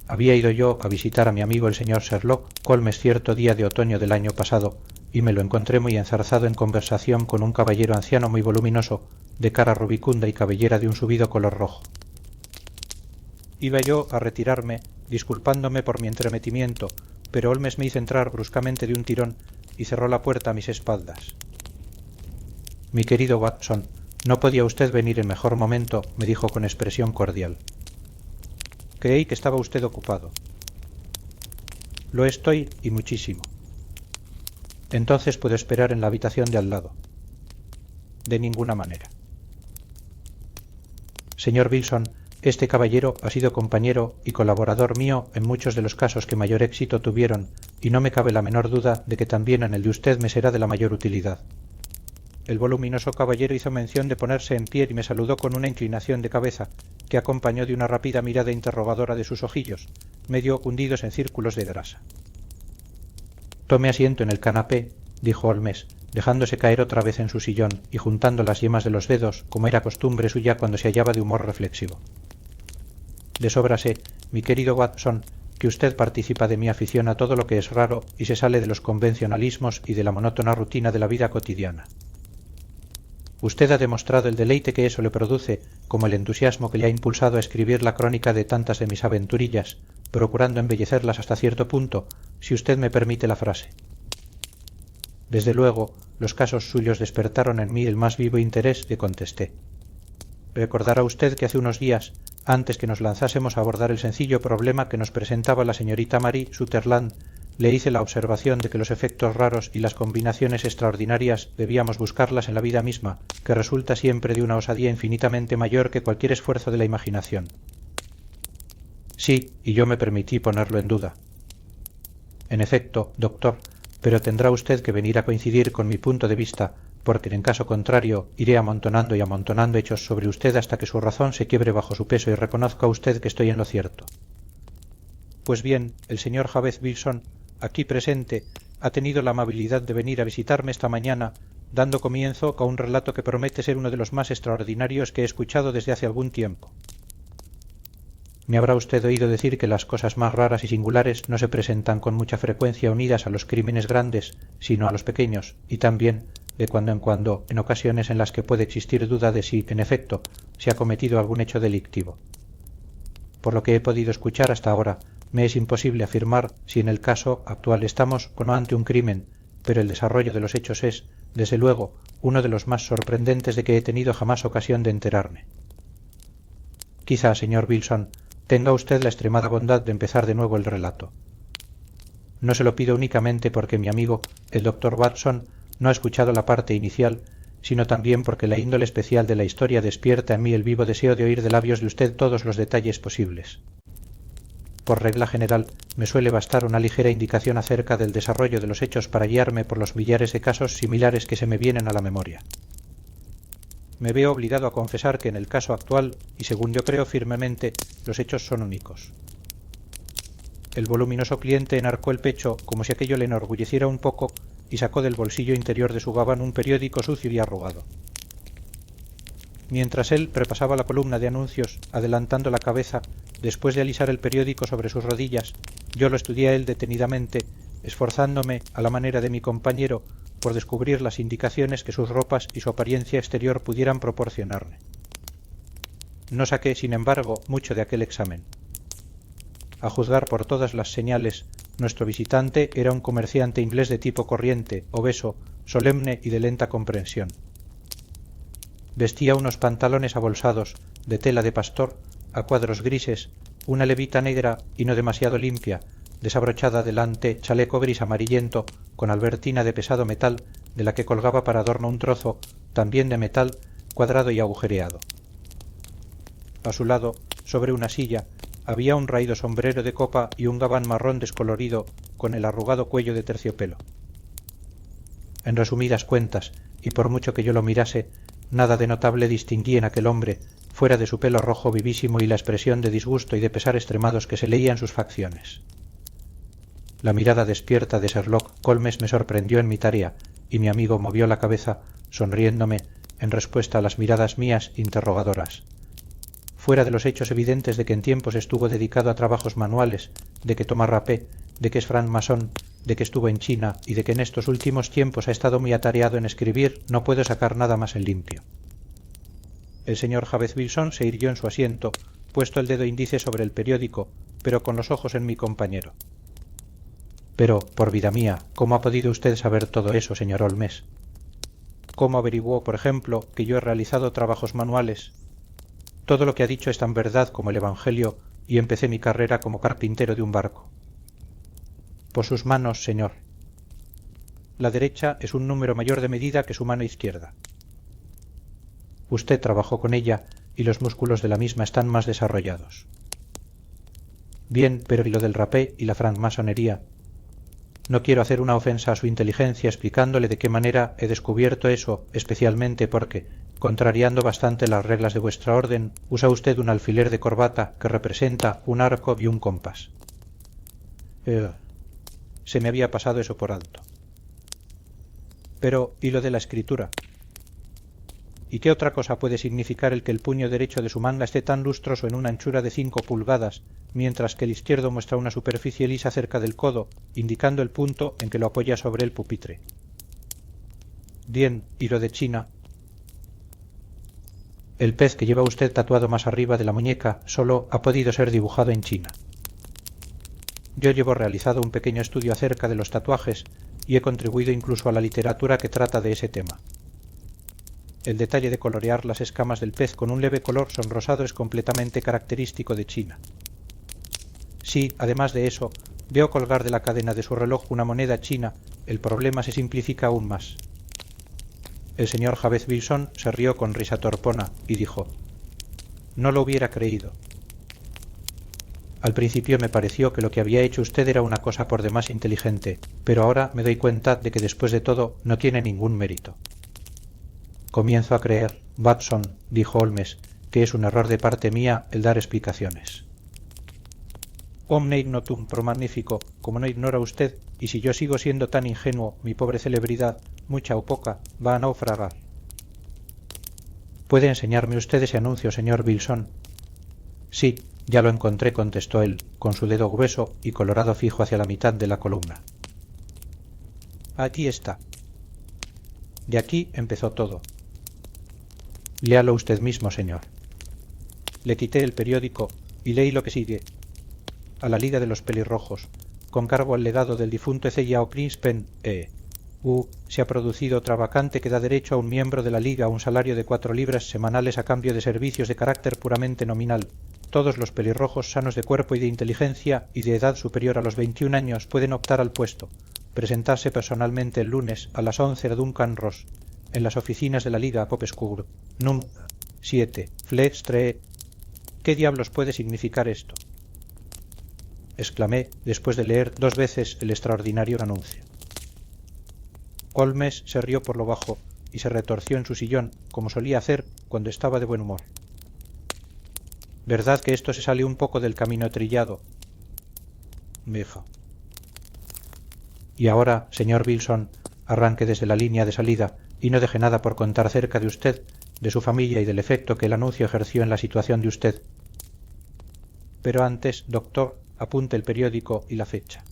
Había ido yo a visitar a mi amigo el señor Sherlock Holmes cierto día de otoño del año pasado, y me lo encontré muy enzarzado en conversación con un caballero anciano muy voluminoso, de cara rubicunda y cabellera de un subido color rojo. Iba yo a retirarme, disculpándome por mi entremetimiento, pero Holmes me hizo entrar bruscamente de un tirón y cerró la puerta a mis espaldas. Mi querido Watson, no podía usted venir en mejor momento, me dijo con expresión cordial. Creí que estaba usted ocupado. Lo estoy y muchísimo. Entonces puedo esperar en la habitación de al lado. De ninguna manera. Señor Wilson, este caballero ha sido compañero y colaborador mío en muchos de los casos que mayor éxito tuvieron, y no me cabe la menor duda de que también en el de usted me será de la mayor utilidad. El voluminoso caballero hizo mención de ponerse en pie y me saludó con una inclinación de cabeza, que acompañó de una rápida mirada interrogadora de sus ojillos, medio hundidos en círculos de grasa. Tome asiento en el canapé, dijo Holmes, dejándose caer otra vez en su sillón y juntando las yemas de los dedos, como era costumbre suya cuando se hallaba de humor reflexivo. De sobra sé, mi querido Watson, que usted participa de mi afición a todo lo que es raro y se sale de los convencionalismos y de la monótona rutina de la vida cotidiana. Usted ha demostrado el deleite que eso le produce, como el entusiasmo que le ha impulsado a escribir la crónica de tantas de mis aventurillas, procurando embellecerlas hasta cierto punto, si usted me permite la frase. Desde luego, los casos suyos despertaron en mí el más vivo interés, le contesté. Recordará usted que hace unos días, antes que nos lanzásemos a abordar el sencillo problema que nos presentaba la señorita Marie Sutherland, le hice la observación de que los efectos raros y las combinaciones extraordinarias debíamos buscarlas en la vida misma, que resulta siempre de una osadía infinitamente mayor que cualquier esfuerzo de la imaginación. Sí, y yo me permití ponerlo en duda. En efecto, doctor, pero tendrá usted que venir a coincidir con mi punto de vista, porque en caso contrario iré amontonando y amontonando hechos sobre usted hasta que su razón se quiebre bajo su peso y reconozca usted que estoy en lo cierto. Pues bien, el señor Jabez Wilson, aquí presente, ha tenido la amabilidad de venir a visitarme esta mañana, dando comienzo a un relato que promete ser uno de los más extraordinarios que he escuchado desde hace algún tiempo. Me habrá usted oído decir que las cosas más raras y singulares no se presentan con mucha frecuencia unidas a los crímenes grandes, sino a los pequeños, y también, de cuando en cuando, en ocasiones en las que puede existir duda de si, en efecto, se ha cometido algún hecho delictivo. Por lo que he podido escuchar hasta ahora, me es imposible afirmar si en el caso actual estamos o no ante un crimen, pero el desarrollo de los hechos es, desde luego, uno de los más sorprendentes de que he tenido jamás ocasión de enterarme. Quizá, señor Wilson, tenga usted la extremada bondad de empezar de nuevo el relato. No se lo pido únicamente porque mi amigo, el doctor Watson, no ha escuchado la parte inicial, sino también porque la índole especial de la historia despierta en mí el vivo deseo de oír de labios de usted todos los detalles posibles. Por regla general, me suele bastar una ligera indicación acerca del desarrollo de los hechos para guiarme por los millares de casos similares que se me vienen a la memoria. Me veo obligado a confesar que en el caso actual, y según yo creo firmemente, los hechos son únicos. El voluminoso cliente enarcó el pecho como si aquello le enorgulleciera un poco y sacó del bolsillo interior de su gabán un periódico sucio y arrugado. Mientras él repasaba la columna de anuncios, adelantando la cabeza, después de alisar el periódico sobre sus rodillas, yo lo estudié a él detenidamente, esforzándome, a la manera de mi compañero, por descubrir las indicaciones que sus ropas y su apariencia exterior pudieran proporcionarme. No saqué, sin embargo, mucho de aquel examen. A juzgar por todas las señales, nuestro visitante era un comerciante inglés de tipo corriente, obeso, solemne y de lenta comprensión. Vestía unos pantalones abolsados, de tela de pastor, a cuadros grises, una levita negra y no demasiado limpia, desabrochada delante chaleco gris amarillento con albertina de pesado metal, de la que colgaba para adorno un trozo, también de metal, cuadrado y agujereado. A su lado, sobre una silla, había un raído sombrero de copa y un gabán marrón descolorido con el arrugado cuello de terciopelo. En resumidas cuentas, y por mucho que yo lo mirase, nada de notable distinguí en aquel hombre, fuera de su pelo rojo vivísimo y la expresión de disgusto y de pesar extremados que se leía en sus facciones. La mirada despierta de Sherlock Holmes me sorprendió en mi tarea, y mi amigo movió la cabeza, sonriéndome, en respuesta a las miradas mías interrogadoras. fuera de los hechos evidentes de que en tiempos estuvo dedicado a trabajos manuales, de que toma rapé, de que es francmasón, de que estuvo en China y de que en estos últimos tiempos ha estado muy atareado en escribir, no puedo sacar nada más en limpio. El señor Jabez Wilson se irguió en su asiento, puesto el dedo índice sobre el periódico, pero con los ojos en mi compañero. Pero, por vida mía, ¿cómo ha podido usted saber todo eso, señor Holmes? ¿Cómo averiguó, por ejemplo, que yo he realizado trabajos manuales? Todo lo que ha dicho es tan verdad como el Evangelio, y empecé mi carrera como carpintero de un barco. Por sus manos, señor. La derecha es un número mayor de medida que su mano izquierda. Usted trabajó con ella y los músculos de la misma están más desarrollados. Bien, pero ¿y lo del rapé y la francmasonería? No quiero hacer una ofensa a su inteligencia explicándole de qué manera he descubierto eso, especialmente porque, contrariando bastante las reglas de vuestra orden, usa usted un alfiler de corbata que representa un arco y un compás. Se me había pasado eso por alto. Pero, ¿y lo de la escritura? ¿Y qué otra cosa puede significar el que el puño derecho de su manga esté tan lustroso en una anchura de 5 pulgadas, mientras que el izquierdo muestra una superficie lisa cerca del codo, indicando el punto en que lo apoya sobre el pupitre? Bien, ¿y lo de China? El pez que lleva usted tatuado más arriba de la muñeca solo ha podido ser dibujado en China. Yo llevo realizado un pequeño estudio acerca de los tatuajes y he contribuido incluso a la literatura que trata de ese tema. El detalle de colorear las escamas del pez con un leve color sonrosado es completamente característico de China. Sí, además de eso, veo colgar de la cadena de su reloj una moneda china, el problema se simplifica aún más. El señor Jabez Wilson se rió con risa torpona y dijo: «No lo hubiera creído. Al principio me pareció que lo que había hecho usted era una cosa por demás inteligente, pero ahora me doy cuenta de que después de todo no tiene ningún mérito». «Comienzo a creer, Watson», dijo Holmes, «que es un error de parte mía el dar explicaciones». «Omne ignotum pro magnifico», como no ignora usted, y si yo sigo siendo tan ingenuo, mi pobre celebridad, mucha o poca, va a naufragar. ¿Puede enseñarme usted ese anuncio, señor Wilson? Sí, ya lo encontré, contestó él, con su dedo grueso y colorado fijo hacia la mitad de la columna. Aquí está. De aquí empezó todo. Léalo usted mismo, señor. Le quité el periódico y leí lo que sigue. A la Liga de los Pelirrojos, con cargo al legado del difunto Ezeiao Príncipen, se ha producido otra vacante que da derecho a un miembro de la Liga a un salario de 4 libras semanales a cambio de servicios de carácter puramente nominal. Todos los pelirrojos sanos de cuerpo y de inteligencia y de edad superior a los 21 años pueden optar al puesto. Presentarse personalmente el lunes a las 11 de Duncan Ross, en las oficinas de la Liga Popescubre, Num 7, Flex 3. ¿Qué diablos puede significar esto?, exclamé después de leer 2 veces el extraordinario anuncio. Holmes se rió por lo bajo y se retorció en su sillón, como solía hacer cuando estaba de buen humor. ¿Verdad que esto se sale un poco del camino trillado?, me dijo. Y ahora, señor Wilson, arranque desde la línea de salida y no deje nada por contar acerca de usted, de su familia y del efecto que el anuncio ejerció en la situación de usted. Pero antes, doctor, apunte el periódico y la fecha.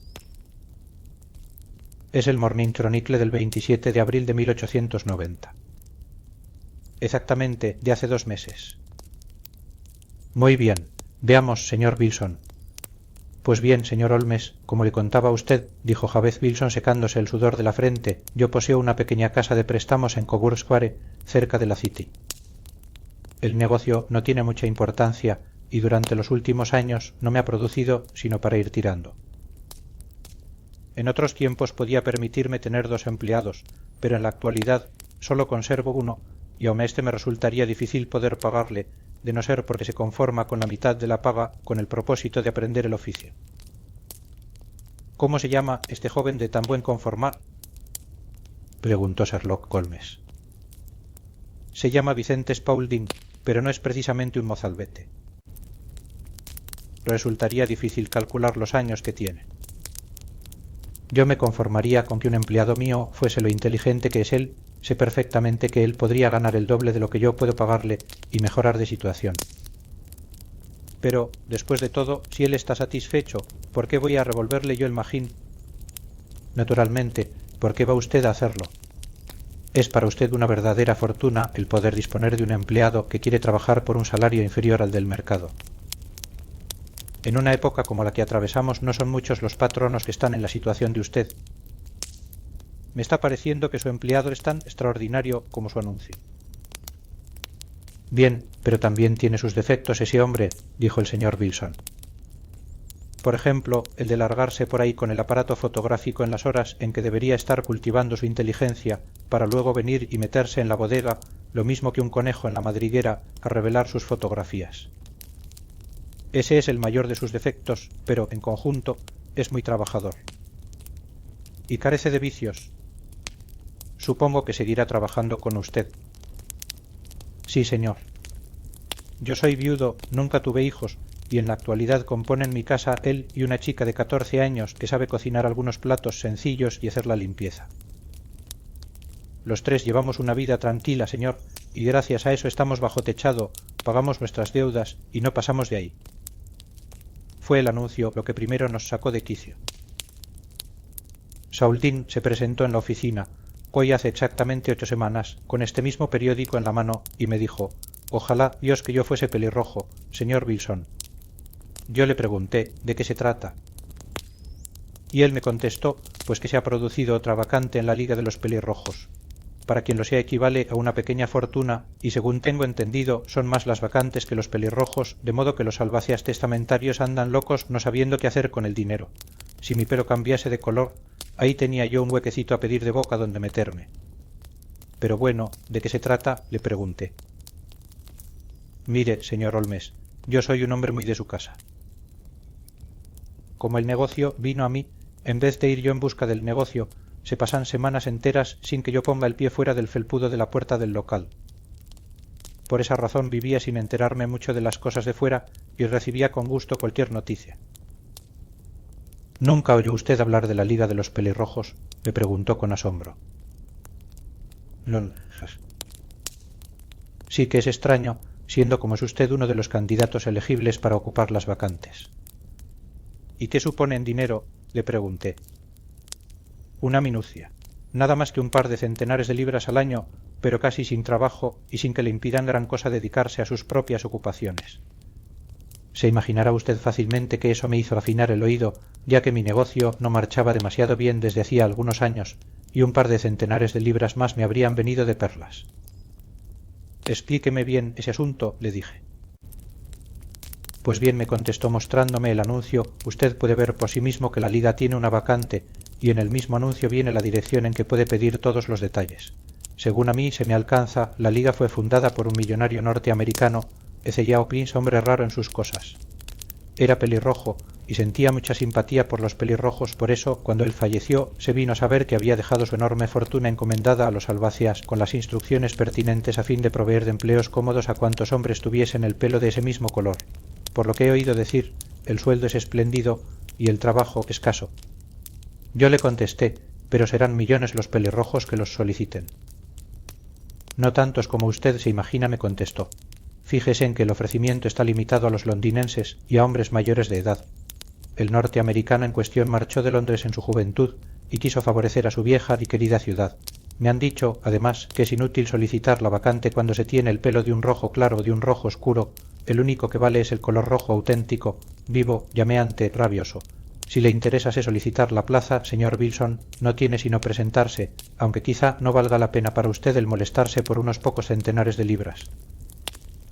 Es el Morning Chronicle del 27 de abril de 1890. Exactamente, de hace 2 meses. Muy bien. Veamos, señor Wilson. Pues bien, señor Holmes, como le contaba a usted, dijo Jabez Wilson secándose el sudor de la frente, yo poseo una pequeña casa de préstamos en Coburg Square, cerca de la City. El negocio no tiene mucha importancia y durante los últimos años no me ha producido sino para ir tirando. En otros tiempos podía permitirme tener 2 empleados, pero en la actualidad solo conservo uno y aun a este me resultaría difícil poder pagarle, de no ser porque se conforma con la mitad de la paga con el propósito de aprender el oficio. ¿Cómo se llama este joven de tan buen conformar?, preguntó Sherlock Holmes. Se llama Vicente Spaulding, pero no es precisamente un mozalbete. Resultaría difícil calcular los años que tiene. Yo me conformaría con que un empleado mío fuese lo inteligente que es él. Sé perfectamente que él podría ganar el doble de lo que yo puedo pagarle y mejorar de situación. Pero, después de todo, si él está satisfecho, ¿por qué voy a revolverle yo el magín? Naturalmente, ¿por qué va usted a hacerlo? Es para usted una verdadera fortuna el poder disponer de un empleado que quiere trabajar por un salario inferior al del mercado. En una época como la que atravesamos no son muchos los patronos que están en la situación de usted. Me está pareciendo que su empleado es tan extraordinario como su anuncio. Bien, pero también tiene sus defectos ese hombre, dijo el señor Wilson. Por ejemplo, el de largarse por ahí con el aparato fotográfico en las horas en que debería estar cultivando su inteligencia para luego venir y meterse en la bodega, lo mismo que un conejo en la madriguera, a revelar sus fotografías. Ese es el mayor de sus defectos, pero, en conjunto, es muy trabajador. Y carece de vicios. Supongo que seguirá trabajando con usted. Sí, señor. Yo soy viudo, nunca tuve hijos, y en la actualidad componen mi casa él y una chica de 14 años que sabe cocinar algunos platos sencillos y hacer la limpieza. Los tres llevamos una vida tranquila, señor, y gracias a eso estamos bajo techado, pagamos nuestras deudas y no pasamos de ahí. Fue el anuncio lo que primero nos sacó de quicio. Saultín se presentó en la oficina, hoy hace exactamente 8 semanas, con este mismo periódico en la mano, y me dijo: «Ojalá Dios que yo fuese pelirrojo, señor Wilson». Yo le pregunté de qué se trata. Y él me contestó, pues que se ha producido otra vacante en la Liga de los Pelirrojos. Para quien lo sea equivale a una pequeña fortuna, y según tengo entendido, son más las vacantes que los pelirrojos, de modo que los albaceas testamentarios andan locos no sabiendo qué hacer con el dinero. Si mi pelo cambiase de color, ahí tenía yo un huequecito a pedir de boca donde meterme. Pero bueno, ¿de qué se trata?, le pregunté. Mire, señor Holmes, yo soy un hombre muy de su casa. Como el negocio vino a mí, en vez de ir yo en busca del negocio, se pasan semanas enteras sin que yo ponga el pie fuera del felpudo de la puerta del local. Por esa razón vivía sin enterarme mucho de las cosas de fuera y recibía con gusto cualquier noticia. ¿Nunca oyó usted hablar de la Liga de los Pelirrojos?, me preguntó con asombro. No. Sí que es extraño, siendo como es usted uno de los candidatos elegibles para ocupar las vacantes. ¿Y qué supone en dinero?, le pregunté. Una minucia, nada más que un par de centenares de libras al año, pero casi sin trabajo y sin que le impidan gran cosa dedicarse a sus propias ocupaciones. Se imaginará usted fácilmente que eso me hizo afinar el oído, ya que mi negocio no marchaba demasiado bien desde hacía algunos años, y un par de centenares de libras más me habrían venido de perlas. Explíqueme bien ese asunto, le dije. Pues bien, me contestó mostrándome el anuncio, usted puede ver por sí mismo que la Liga tiene una vacante, y en el mismo anuncio viene la dirección en que puede pedir todos los detalles. Según a mí se me alcanza, la Liga fue fundada por un millonario norteamericano, Ezeyao Prince, hombre raro en sus cosas. Era pelirrojo, y sentía mucha simpatía por los pelirrojos, por eso, cuando él falleció, se vino a saber que había dejado su enorme fortuna encomendada a los albaceas con las instrucciones pertinentes a fin de proveer de empleos cómodos a cuantos hombres tuviesen el pelo de ese mismo color. Por lo que he oído decir, el sueldo es espléndido y el trabajo escaso. Yo le contesté, pero serán millones los pelirrojos que los soliciten. No tantos como usted se imagina, me contestó. Fíjese en que el ofrecimiento está limitado a los londinenses y a hombres mayores de edad. El norteamericano en cuestión marchó de Londres en su juventud y quiso favorecer a su vieja y querida ciudad. Me han dicho, además, que es inútil solicitar la vacante cuando se tiene el pelo de un rojo claro o de un rojo oscuro. El único que vale es el color rojo auténtico, vivo, llameante, rabioso. Si le interesase solicitar la plaza, señor Wilson, no tiene sino presentarse, aunque quizá no valga la pena para usted el molestarse por unos pocos centenares de libras.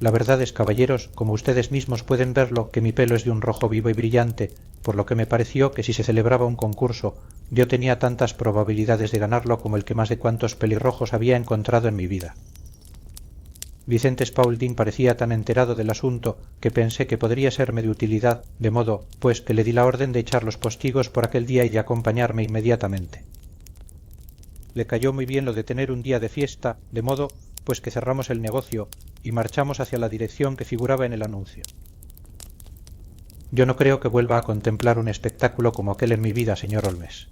La verdad es, caballeros, como ustedes mismos pueden verlo, que mi pelo es de un rojo vivo y brillante, por lo que me pareció que si se celebraba un concurso, yo tenía tantas probabilidades de ganarlo como el que más de cuantos pelirrojos había encontrado en mi vida. Vicente Spaulding parecía tan enterado del asunto que pensé que podría serme de utilidad, de modo, pues, que le di la orden de echar los postigos por aquel día y de acompañarme inmediatamente. Le cayó muy bien lo de tener un día de fiesta, de modo, pues, que cerramos el negocio y marchamos hacia la dirección que figuraba en el anuncio. Yo no creo que vuelva a contemplar un espectáculo como aquel en mi vida, señor Holmes.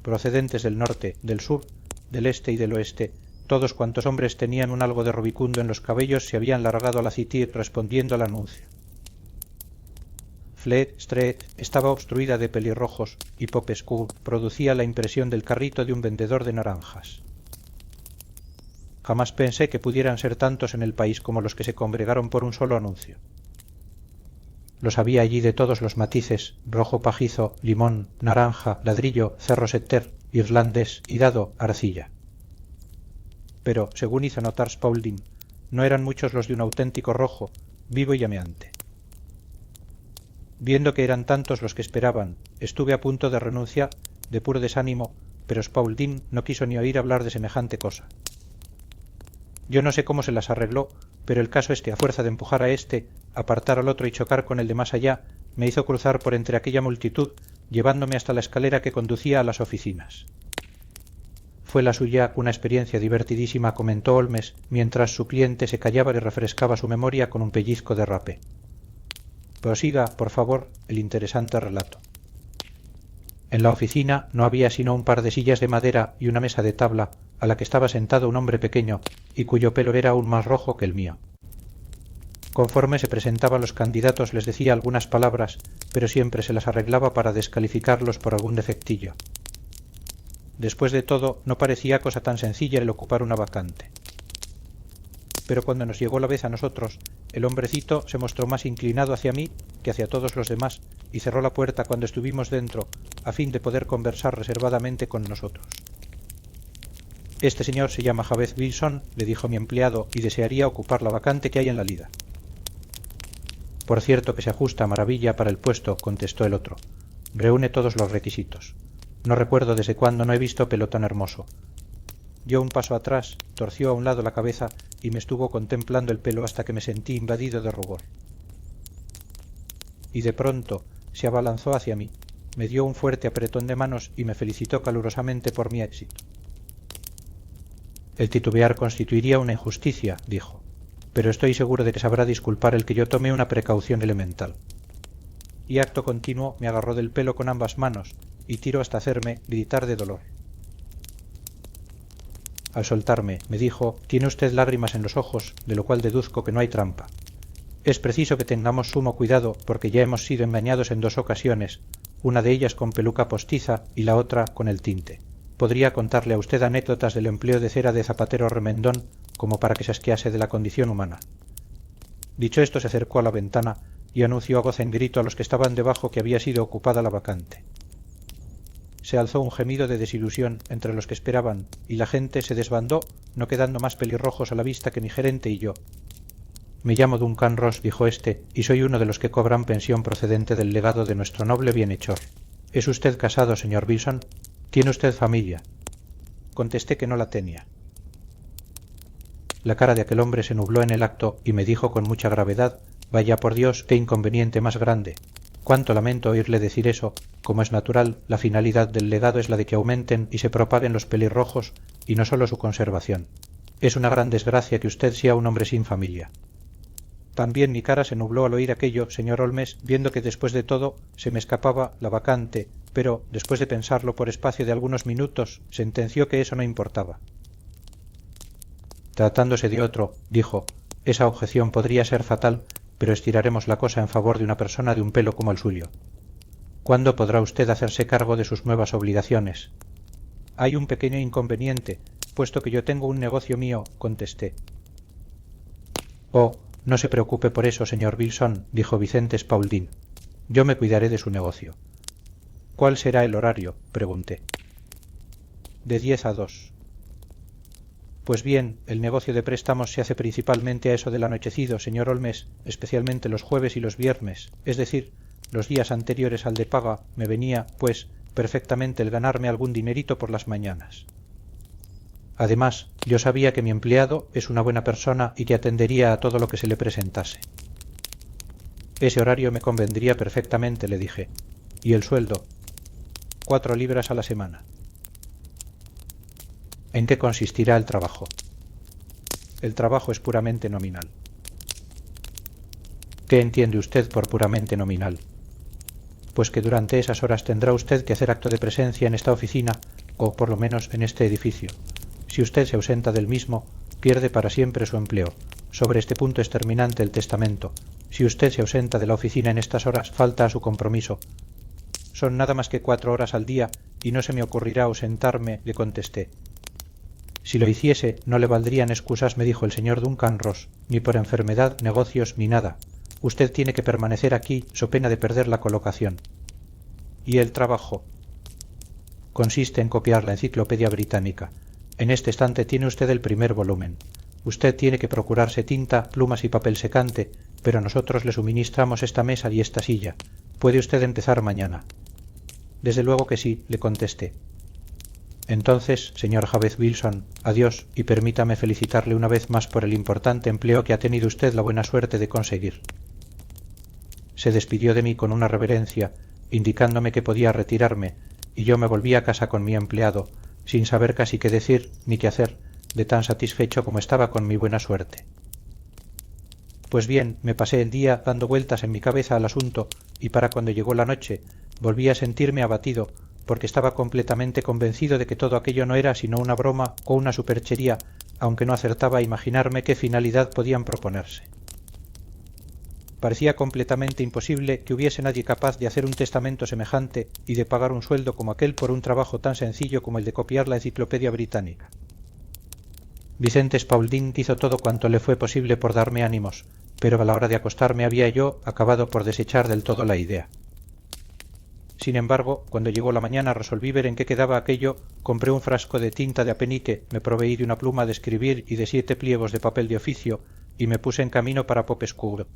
Procedentes del norte, del sur, del este y del oeste, todos cuantos hombres tenían un algo de rubicundo en los cabellos se habían largado a la City respondiendo al anuncio. Fleet Street estaba obstruida de pelirrojos y Popescu producía la impresión del carrito de un vendedor de naranjas. Jamás pensé que pudieran ser tantos en el país como los que se congregaron por un solo anuncio. Los había allí de todos los matices: rojo pajizo, limón, naranja, ladrillo, cerro setter, irlandés y dado, arcilla. Pero, según hizo notar Spaulding, no eran muchos los de un auténtico rojo, vivo y llameante. Viendo que eran tantos los que esperaban, estuve a punto de renunciar, de puro desánimo, pero Spaulding no quiso ni oír hablar de semejante cosa. Yo no sé cómo se las arregló, pero el caso es que a fuerza de empujar a este, apartar al otro y chocar con el de más allá, me hizo cruzar por entre aquella multitud, llevándome hasta la escalera que conducía a las oficinas. Fue la suya una experiencia divertidísima, comentó Holmes, mientras su cliente se callaba y refrescaba su memoria con un pellizco de rapé. Prosiga, por favor, el interesante relato. En la oficina no había sino un par de sillas de madera y una mesa de tabla, a la que estaba sentado un hombre pequeño y cuyo pelo era aún más rojo que el mío. Conforme se presentaban los candidatos les decía algunas palabras, pero siempre se las arreglaba para descalificarlos por algún defectillo. Después de todo, no parecía cosa tan sencilla el ocupar una vacante. Pero cuando nos llegó la vez a nosotros, el hombrecito se mostró más inclinado hacia mí que hacia todos los demás y cerró la puerta cuando estuvimos dentro, a fin de poder conversar reservadamente con nosotros. Este señor se llama Jabez Wilson, le dijo mi empleado, y desearía ocupar la vacante que hay en la lida. Por cierto que se ajusta a maravilla para el puesto, contestó el otro. Reúne todos los requisitos. No recuerdo desde cuándo no he visto pelo tan hermoso. Dio un paso atrás, torció a un lado la cabeza y me estuvo contemplando el pelo hasta que me sentí invadido de rubor. Y de pronto se abalanzó hacia mí, me dio un fuerte apretón de manos y me felicitó calurosamente por mi éxito. El titubear constituiría una injusticia, dijo, pero estoy seguro de que sabrá disculpar el que yo tome una precaución elemental. Y acto continuo me agarró del pelo con ambas manos y tiró hasta hacerme gritar de dolor. Al soltarme, me dijo: tiene usted lágrimas en los ojos, de lo cual deduzco que no hay trampa. Es preciso que tengamos sumo cuidado porque ya hemos sido engañados en 2 ocasiones, una de ellas con peluca postiza y la otra con el tinte. Podría contarle a usted anécdotas del empleo de cera de zapatero remendón como para que se asquease de la condición humana. Dicho esto, se acercó a la ventana y anunció a voz en grito a los que estaban debajo que había sido ocupada la vacante. Se alzó un gemido de desilusión entre los que esperaban y la gente se desbandó, no quedando más pelirrojos a la vista que mi gerente y yo. Me llamo Duncan Ross, dijo este, y soy uno de los que cobran pensión procedente del legado de nuestro noble bienhechor. ¿Es usted casado, señor Wilson? ¿Tiene usted familia? Contesté que no la tenía. La cara de aquel hombre se nubló en el acto y me dijo con mucha gravedad: vaya por Dios, qué inconveniente más grande. Cuánto lamento oírle decir eso. Como es natural, la finalidad del legado es la de que aumenten y se propaguen los pelirrojos y no solo su conservación. Es una gran desgracia que usted sea un hombre sin familia. También mi cara se nubló al oír aquello, señor Holmes, viendo que después de todo se me escapaba la vacante, pero, después de pensarlo por espacio de algunos minutos, sentenció que eso no importaba. Tratándose de otro, dijo, esa objeción podría ser fatal, pero estiraremos la cosa en favor de una persona de un pelo como el suyo. ¿Cuándo podrá usted hacerse cargo de sus nuevas obligaciones? Hay un pequeño inconveniente, puesto que yo tengo un negocio mío, contesté. Oh, no se preocupe por eso, señor Wilson, dijo Vicente Spaulding. Yo me cuidaré de su negocio. ¿Cuál será el horario?, pregunté. De 10 a 2. Pues bien, el negocio de préstamos se hace principalmente a eso del anochecido, señor Holmes, especialmente los jueves y los viernes, es decir, los días anteriores al de paga me venía, pues, perfectamente el ganarme algún dinerito por las mañanas. Además, yo sabía que mi empleado es una buena persona y que atendería a todo lo que se le presentase. Ese horario me convendría perfectamente, le dije. ¿Y el sueldo? 4 libras a la semana. ¿En qué consistirá el trabajo? El trabajo es puramente nominal. ¿Qué entiende usted por puramente nominal? Pues que durante esas horas tendrá usted que hacer acto de presencia en esta oficina, o por lo menos en este edificio. Si usted se ausenta del mismo, pierde para siempre su empleo. Sobre este punto es terminante el testamento, Si usted se ausenta de la oficina en estas horas, falta a su compromiso. Son nada más que 4 horas al día y no se me ocurrirá ausentarme, le contesté. Si lo hiciese, no le valdrían excusas, me dijo el señor Duncan Ross, ni por enfermedad, negocios, ni nada. Usted tiene que permanecer aquí, so pena de perder la colocación. ¿Y el trabajo? Consiste en copiar la Enciclopedia Británica. En este estante tiene usted el primer volumen. Usted tiene que procurarse tinta, plumas y papel secante, pero nosotros le suministramos esta mesa y esta silla. Puede usted empezar mañana. Desde luego que sí, le contesté. Entonces, señor Jabez Wilson, adiós y permítame felicitarle una vez más por el importante empleo que ha tenido usted la buena suerte de conseguir. Se despidió de mí con una reverencia, indicándome que podía retirarme, y yo me volví a casa con mi empleado, sin saber casi qué decir ni qué hacer, de tan satisfecho como estaba con mi buena suerte. Pues bien, me pasé el día dando vueltas en mi cabeza al asunto, y para cuando llegó la noche, volví a sentirme abatido, porque estaba completamente convencido de que todo aquello no era sino una broma o una superchería, aunque no acertaba a imaginarme qué finalidad podían proponerse. Parecía completamente imposible que hubiese nadie capaz de hacer un testamento semejante y de pagar un sueldo como aquel por un trabajo tan sencillo como el de copiar la Enciclopedia Británica. Vicente Spaulding hizo todo cuanto le fue posible por darme ánimos, pero a la hora de acostarme había yo acabado por desechar del todo la idea. Sin embargo, cuando llegó la mañana resolví ver en qué quedaba aquello, compré un frasco de tinta de apenique, me proveí de una pluma de escribir y de 7 pliegos de papel de oficio, y me puse en camino para Popescudo.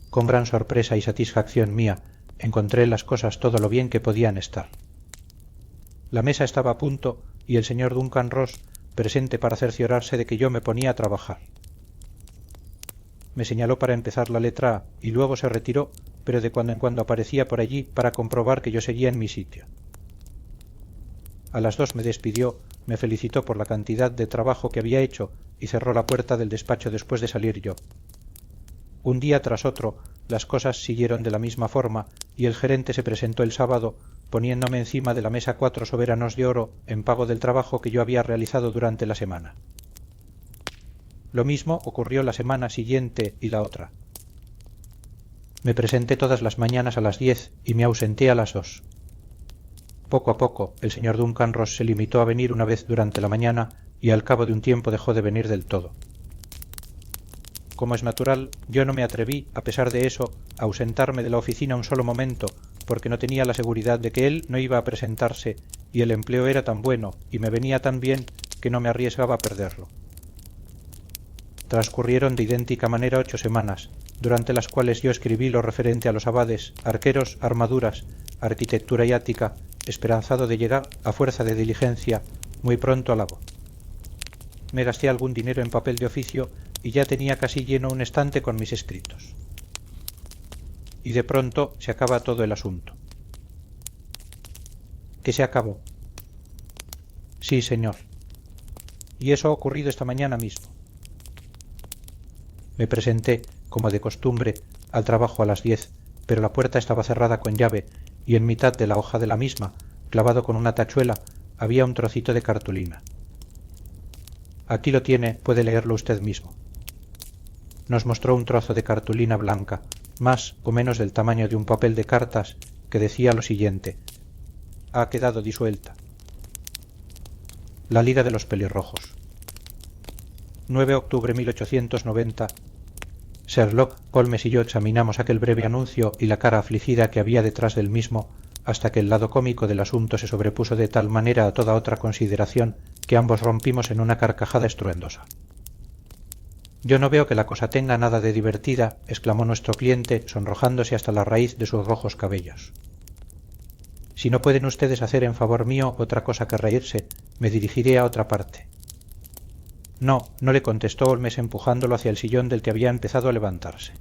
Con gran sorpresa y satisfacción mía, encontré las cosas todo lo bien que podían estar. La mesa estaba a punto y el señor Duncan Ross presente para cerciorarse de que yo me ponía a trabajar. Me señaló para empezar la letra A y luego se retiró, pero de cuando en cuando aparecía por allí para comprobar que yo seguía en mi sitio. A las 2 me despidió, me felicitó por la cantidad de trabajo que había hecho y cerró la puerta del despacho después de salir yo. Un día tras otro, las cosas siguieron de la misma forma y el gerente se presentó el sábado, poniéndome encima de la mesa 4 soberanos de oro en pago del trabajo que yo había realizado durante la semana. Lo mismo ocurrió la semana siguiente y la otra. Me presenté todas las mañanas a las 10 y me ausenté a las 2. Poco a poco, el señor Duncan Ross se limitó a venir una vez durante la mañana y al cabo de un tiempo dejó de venir del todo. Como es natural, yo no me atreví, a pesar de eso, a ausentarme de la oficina un solo momento, porque no tenía la seguridad de que él no iba a presentarse, y el empleo era tan bueno y me venía tan bien que no me arriesgaba a perderlo. Transcurrieron de idéntica manera 8 semanas, durante las cuales yo escribí lo referente a los abades, arqueros, armaduras, arquitectura y ática, esperanzado de llegar, a fuerza de diligencia, muy pronto al Abo. Me gasté algún dinero en papel de oficio y ya tenía casi lleno un estante con mis escritos. Y de pronto se acaba todo el asunto. ¿Qué se acabó? Sí, señor. Y eso ha ocurrido esta mañana mismo. Me presenté, como de costumbre, al trabajo a las 10, pero la puerta estaba cerrada con llave y en mitad de la hoja de la misma, clavado con una tachuela, había un trocito de cartulina. Aquí lo tiene, puede leerlo usted mismo. Nos mostró un trozo de cartulina blanca, más o menos del tamaño de un papel de cartas, que decía lo siguiente: ha quedado disuelta. La Liga de los Pelirrojos. 9 octubre 1890. Sherlock Holmes y yo examinamos aquel breve anuncio y la cara afligida que había detrás del mismo, hasta que el lado cómico del asunto se sobrepuso de tal manera a toda otra consideración que ambos rompimos en una carcajada estruendosa. Yo no veo que la cosa tenga nada de divertida, exclamó nuestro cliente, sonrojándose hasta la raíz de sus rojos cabellos. Si no pueden ustedes hacer en favor mío otra cosa que reírse, me dirigiré a otra parte. No, no, le contestó Holmes empujándolo hacia el sillón del que había empezado a levantarse.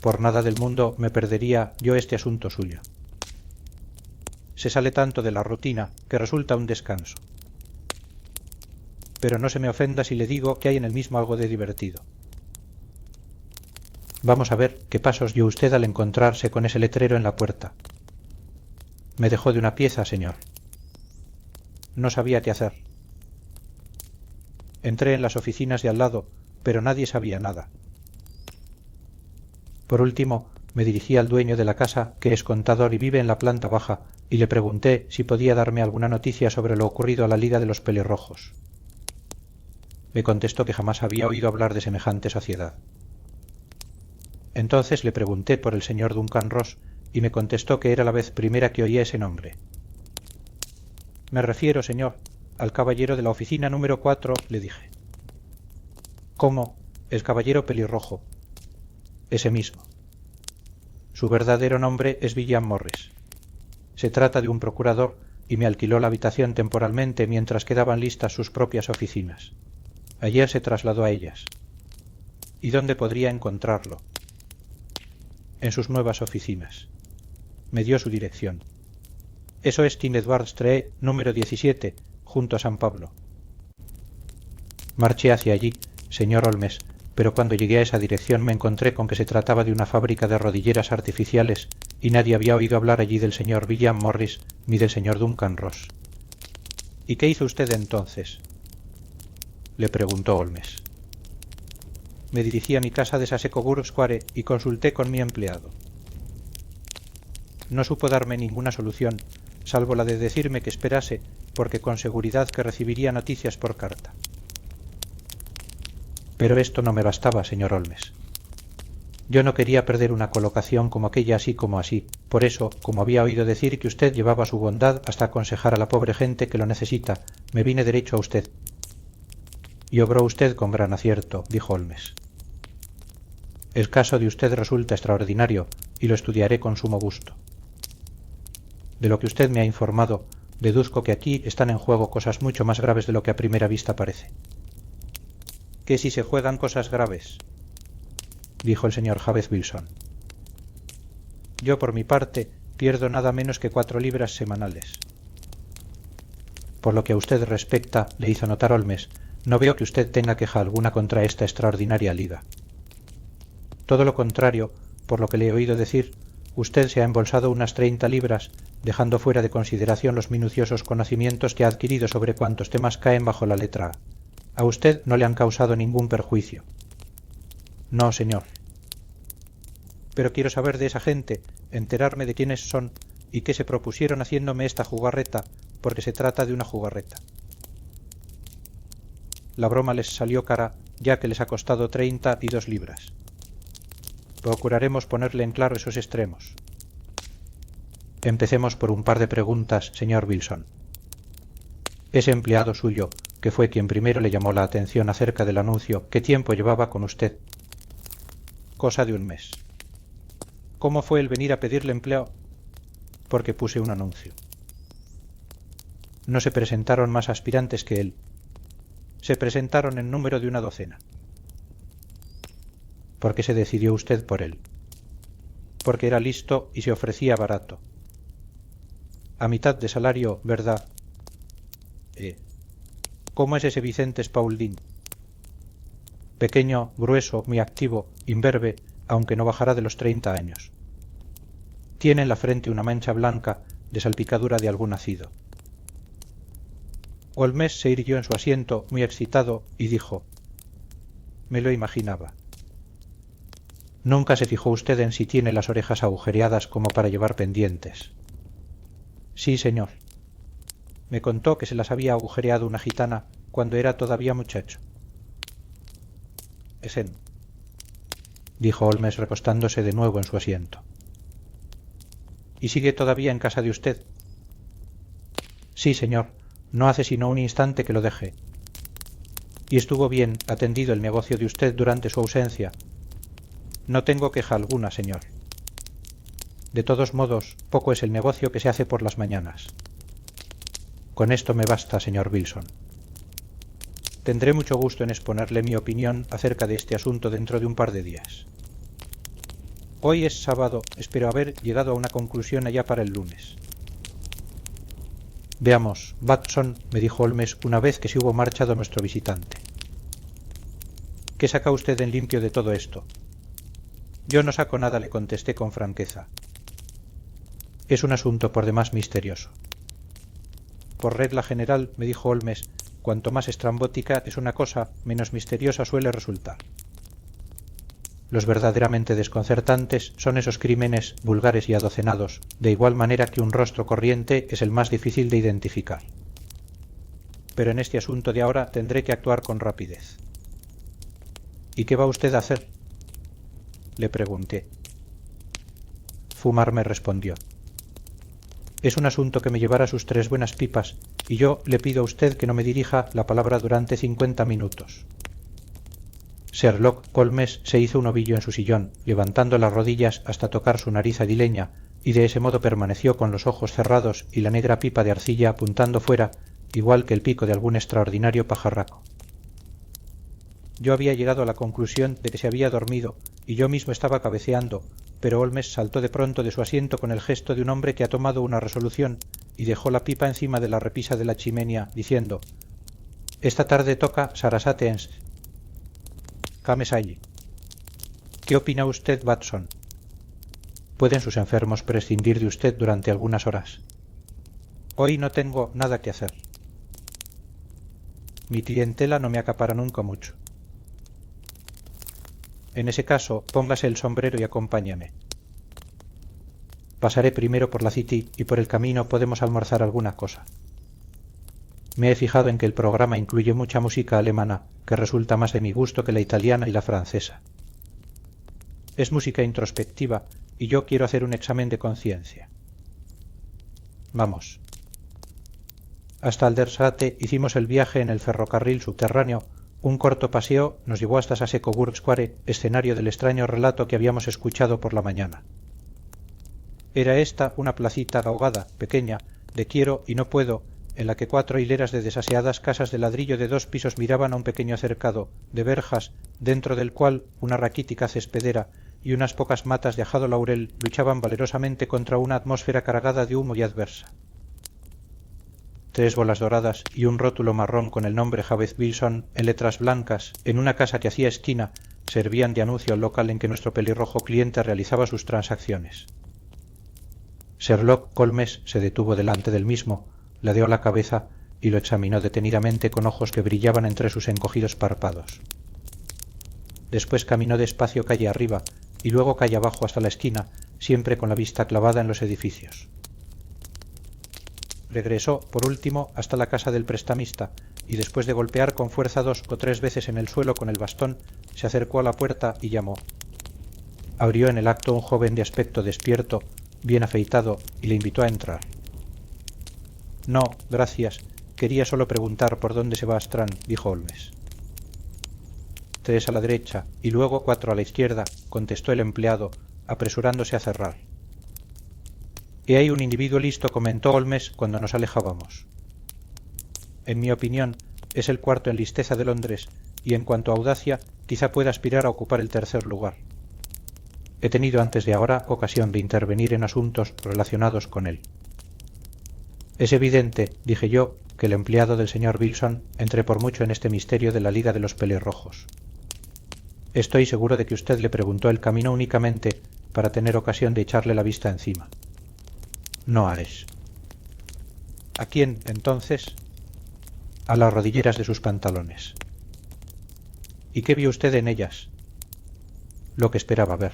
Por nada del mundo me perdería yo este asunto suyo. Se sale tanto de la rutina que resulta un descanso. Pero no se me ofenda si le digo que hay en el mismo algo de divertido. Vamos a ver qué pasos dio usted al encontrarse con ese letrero en la puerta. Me dejó de una pieza, señor. No sabía qué hacer. Entré en las oficinas de al lado, pero nadie sabía nada. Por último, me dirigí al dueño de la casa, que es contador y vive en la planta baja, y le pregunté si podía darme alguna noticia sobre lo ocurrido a la Liga de los Pelirrojos. Me contestó que jamás había oído hablar de semejante sociedad. Entonces le pregunté por el señor Duncan Ross, y me contestó que era la vez primera que oía ese nombre. Me refiero, señor, al caballero de la oficina número 4, le dije. ¿Cómo? El caballero pelirrojo. Ese mismo. Su verdadero nombre es William Morris. Se trata de un procurador y me alquiló la habitación temporalmente mientras quedaban listas sus propias oficinas. Ayer se trasladó a ellas. ¿Y dónde podría encontrarlo? En sus nuevas oficinas. Me dio su dirección. Eso es Tin Edward Street, número 17, junto a San Pablo. Marché hacia allí, señor Holmes, pero cuando llegué a esa dirección me encontré con que se trataba de una fábrica de rodilleras artificiales y nadie había oído hablar allí del señor William Morris ni del señor Duncan Ross. ¿Y qué hizo usted entonces?, le preguntó Holmes. Me dirigí a mi casa de Sasecoburg Square y consulté con mi empleado. No supo darme ninguna solución, salvo la de decirme que esperase, porque con seguridad que recibiría noticias por carta. Pero esto no me bastaba, señor Holmes. Yo no quería perder una colocación como aquella así como así. Por eso, como había oído decir que usted llevaba su bondad hasta aconsejar a la pobre gente que lo necesita, me vine derecho a usted. Y obró usted con gran acierto, dijo Holmes. El caso de usted resulta extraordinario y lo estudiaré con sumo gusto. De lo que usted me ha informado, deduzco que aquí están en juego cosas mucho más graves de lo que a primera vista parece. ¿Qué si se juegan cosas graves?, dijo el señor Jabez Wilson. Yo, por mi parte, pierdo nada menos que 4 libras semanales. Por lo que a usted respecta, le hizo notar Holmes, no veo que usted tenga queja alguna contra esta extraordinaria liga. Todo lo contrario, por lo que le he oído decir, usted se ha embolsado unas 30 libras, dejando fuera de consideración los minuciosos conocimientos que ha adquirido sobre cuantos temas caen bajo la letra A. A usted no le han causado ningún perjuicio. No, señor. Pero quiero saber de esa gente, enterarme de quiénes son y qué se propusieron haciéndome esta jugarreta, porque se trata de una jugarreta. La broma les salió cara, ya que les ha costado 32 libras. Procuraremos ponerle en claro esos extremos. Empecemos por un par de preguntas, señor Wilson. Ese empleado suyo, que fue quien primero le llamó la atención acerca del anuncio, ¿qué tiempo llevaba con usted? Cosa de un mes. ¿Cómo fue el venir a pedirle empleo? Porque puse un anuncio. No se presentaron más aspirantes que él. Se presentaron en número de 12. ¿Por qué se decidió usted por él? Porque era listo y se ofrecía barato. A mitad de salario, ¿verdad? ¿Cómo es ese Vicente Spaulding? Pequeño, grueso, muy activo, imberbe, aunque no bajará de los 30 años. Tiene en la frente una mancha blanca de salpicadura de algún ácido. Holmes se irguió en su asiento, muy excitado, y dijo: me lo imaginaba. Nunca se fijó usted en si tiene las orejas agujereadas como para llevar pendientes. Sí, señor. Me contó que se las había agujereado una gitana cuando era todavía muchacho. Esen, dijo Holmes recostándose de nuevo en su asiento. ¿Y sigue todavía en casa de usted? Sí, señor. No hace sino un instante que lo dejé. Y estuvo bien atendido el negocio de usted durante su ausencia. No tengo queja alguna, señor. De todos modos, poco es el negocio que se hace por las mañanas. Con esto me basta, señor Wilson. Tendré mucho gusto en exponerle mi opinión acerca de este asunto dentro de un par de días. Hoy es sábado, espero haber llegado a una conclusión allá para el lunes. Veamos, Watson, me dijo Holmes una vez que se hubo marchado nuestro visitante. ¿Qué saca usted en limpio de todo esto? Yo no saco nada, le contesté con franqueza. Es un asunto por demás misterioso. Por regla general, me dijo Holmes, cuanto más estrambótica es una cosa, menos misteriosa suele resultar. Los verdaderamente desconcertantes son esos crímenes vulgares y adocenados, de igual manera que un rostro corriente es el más difícil de identificar. Pero en este asunto de ahora tendré que actuar con rapidez. ¿Y qué va usted a hacer?, le pregunté. Fumar, me respondió. Es un asunto que me llevará sus 3 buenas pipas, y yo le pido a usted que no me dirija la palabra durante 50 minutos. Sherlock Holmes se hizo un ovillo en su sillón, levantando las rodillas hasta tocar su nariz aguileña, y de ese modo permaneció con los ojos cerrados y la negra pipa de arcilla apuntando fuera, igual que el pico de algún extraordinario pajarraco. Yo había llegado a la conclusión de que se había dormido, y yo mismo estaba cabeceando, pero Holmes saltó de pronto de su asiento con el gesto de un hombre que ha tomado una resolución, y dejó la pipa encima de la repisa de la chimenea, diciendo: «Esta tarde toca Sarasate. Cames allí. ¿Qué opina usted, Watson? ¿Pueden sus enfermos prescindir de usted durante algunas horas? Hoy no tengo nada que hacer. Mi clientela no me acapara nunca mucho. En ese caso, póngase el sombrero y acompáñame. Pasaré primero por la City y por el camino podemos almorzar alguna cosa. Me he fijado en que el programa incluye mucha música alemana, que resulta más de mi gusto que la italiana y la francesa. Es música introspectiva y yo quiero hacer un examen de conciencia. Vamos». Hasta Aldersgate hicimos el viaje en el ferrocarril subterráneo. Un corto paseo nos llevó hasta Sasecoburg Square, escenario del extraño relato que habíamos escuchado por la mañana. Era esta una placita ahogada, pequeña, de quiero y no puedo, en la que 4 hileras de desaseadas casas de ladrillo de 2 pisos miraban a un pequeño cercado, de verjas, dentro del cual una raquítica cespedera y unas pocas matas de ajado laurel luchaban valerosamente contra una atmósfera cargada de humo y adversa. 3 bolas doradas y un rótulo marrón con el nombre Jabez Wilson en letras blancas en una casa que hacía esquina servían de anuncio al local en que nuestro pelirrojo cliente realizaba sus transacciones. Sherlock Holmes se detuvo delante del mismo, ladeó la cabeza y lo examinó detenidamente con ojos que brillaban entre sus encogidos párpados. Después caminó despacio calle arriba y luego calle abajo hasta la esquina, siempre con la vista clavada en los edificios. Regresó, por último, hasta la casa del prestamista, y después de golpear con fuerza 2 o 3 veces en el suelo con el bastón, se acercó a la puerta y llamó. Abrió en el acto un joven de aspecto despierto, bien afeitado, y le invitó a entrar. «No, gracias. Quería solo preguntar por dónde se va Strand», dijo Holmes. 3 a la derecha y luego 4 a la izquierda», contestó el empleado, apresurándose a cerrar. «He ahí un individuo listo», comentó Holmes cuando nos alejábamos. «En mi opinión, es el cuarto en listeza de Londres, y en cuanto a audacia, quizá pueda aspirar a ocupar el 3er lugar. He tenido antes de ahora ocasión de intervenir en asuntos relacionados con él. Es evidente», dije yo, «que el empleado del señor Wilson entre por mucho en este misterio de la Liga de los Pelirrojos. Estoy seguro de que usted le preguntó el camino únicamente para tener ocasión de echarle la vista encima. No Ares. ¿A quién, entonces? A las rodilleras de sus pantalones. ¿Y qué vio usted en ellas? Lo que esperaba ver.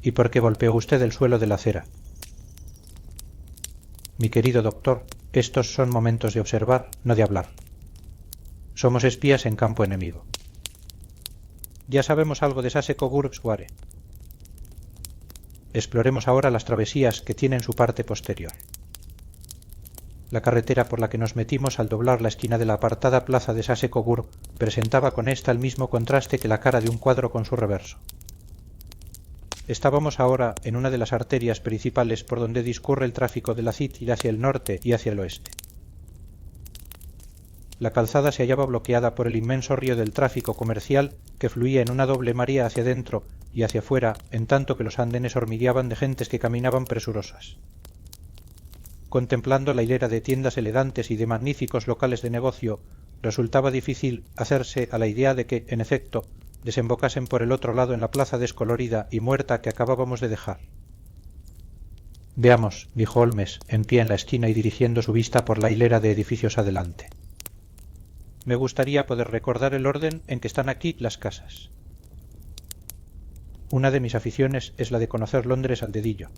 ¿Y por qué golpeó usted el suelo de la acera? Mi querido doctor, estos son momentos de observar, no de hablar. Somos espías en campo enemigo. Ya sabemos algo de Sasecoburg Square. Exploremos ahora las travesías que tienen su parte posterior. La carretera por la que nos metimos al doblar la esquina de la apartada plaza de Sasecoburg presentaba con esta el mismo contraste que la cara de un cuadro con su reverso. Estábamos ahora en una de las arterias principales por donde discurre el tráfico de la City hacia el norte y hacia el oeste. La calzada se hallaba bloqueada por el inmenso río del tráfico comercial que fluía en una doble marea hacia dentro y hacia fuera, en tanto que los andenes hormigueaban de gentes que caminaban presurosas. Contemplando la hilera de tiendas elegantes y de magníficos locales de negocio, resultaba difícil hacerse a la idea de que, en efecto, desembocasen por el otro lado en la plaza descolorida y muerta que acabábamos de dejar. «Veamos», dijo Holmes, en pie en la esquina y dirigiendo su vista por la hilera de edificios adelante. «Me gustaría poder recordar el orden en que están aquí las casas. Una de mis aficiones es la de conocer Londres al dedillo.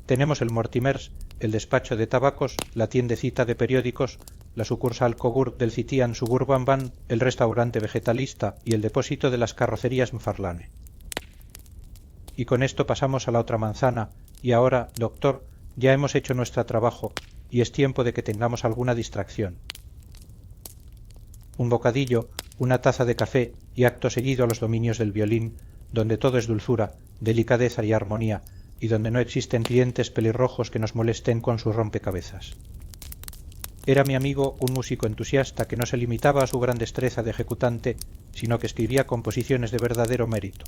Tenemos el Mortimers, el despacho de tabacos, la tiendecita de periódicos, la sucursal Coburg del City and Suburban Bank, el restaurante vegetalista y el depósito de las carrocerías Mfarlane. Y con esto pasamos a la otra manzana, y ahora, doctor, ya hemos hecho nuestro trabajo, y es tiempo de que tengamos alguna distracción. Un bocadillo, una taza de café y acto seguido a los dominios del violín, donde todo es dulzura, delicadeza y armonía, y donde no existen clientes pelirrojos que nos molesten con sus rompecabezas. Era mi amigo un músico entusiasta que no se limitaba a su gran destreza de ejecutante, sino que escribía composiciones de verdadero mérito.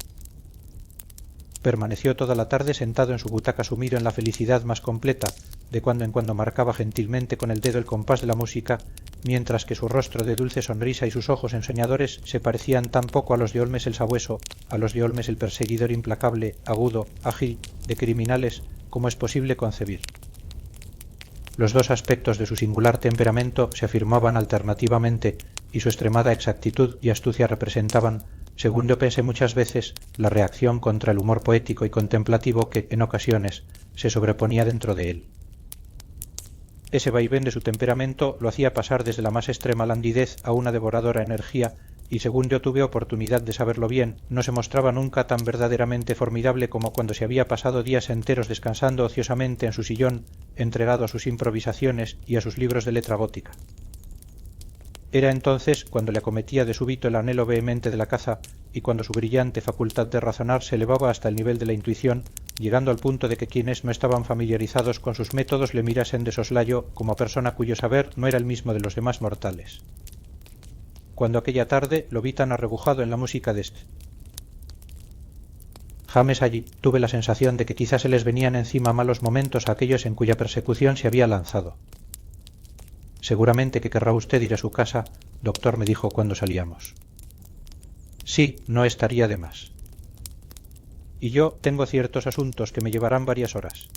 Permaneció toda la tarde sentado en su butaca sumido en la felicidad más completa, de cuando en cuando marcaba gentilmente con el dedo el compás de la música, mientras que su rostro de dulce sonrisa y sus ojos ensoñadores se parecían tan poco a los de Holmes el sabueso, a los de Holmes el perseguidor implacable, agudo, ágil, de criminales, como es posible concebir. Los dos aspectos de su singular temperamento se afirmaban alternativamente y su extremada exactitud y astucia representaban, según yo pensé muchas veces, la reacción contra el humor poético y contemplativo que, en ocasiones, se sobreponía dentro de él. Ese vaivén de su temperamento lo hacía pasar desde la más extrema languidez a una devoradora energía, y según yo tuve oportunidad de saberlo bien, no se mostraba nunca tan verdaderamente formidable como cuando se había pasado días enteros descansando ociosamente en su sillón, entregado a sus improvisaciones y a sus libros de letra gótica. Era entonces cuando le acometía de súbito el anhelo vehemente de la caza, y cuando su brillante facultad de razonar se elevaba hasta el nivel de la intuición, llegando al punto de que quienes no estaban familiarizados con sus métodos le mirasen de soslayo como persona cuyo saber no era el mismo de los demás mortales. Cuando aquella tarde lo vi tan arrebujado en la música de este. James allí tuve la sensación de que quizás se les venían encima malos momentos a aquellos en cuya persecución se había lanzado. Seguramente que querrá usted ir a su casa, doctor, me dijo cuando salíamos. Sí, no estaría de más. Y yo tengo ciertos asuntos que me llevarán varias horas.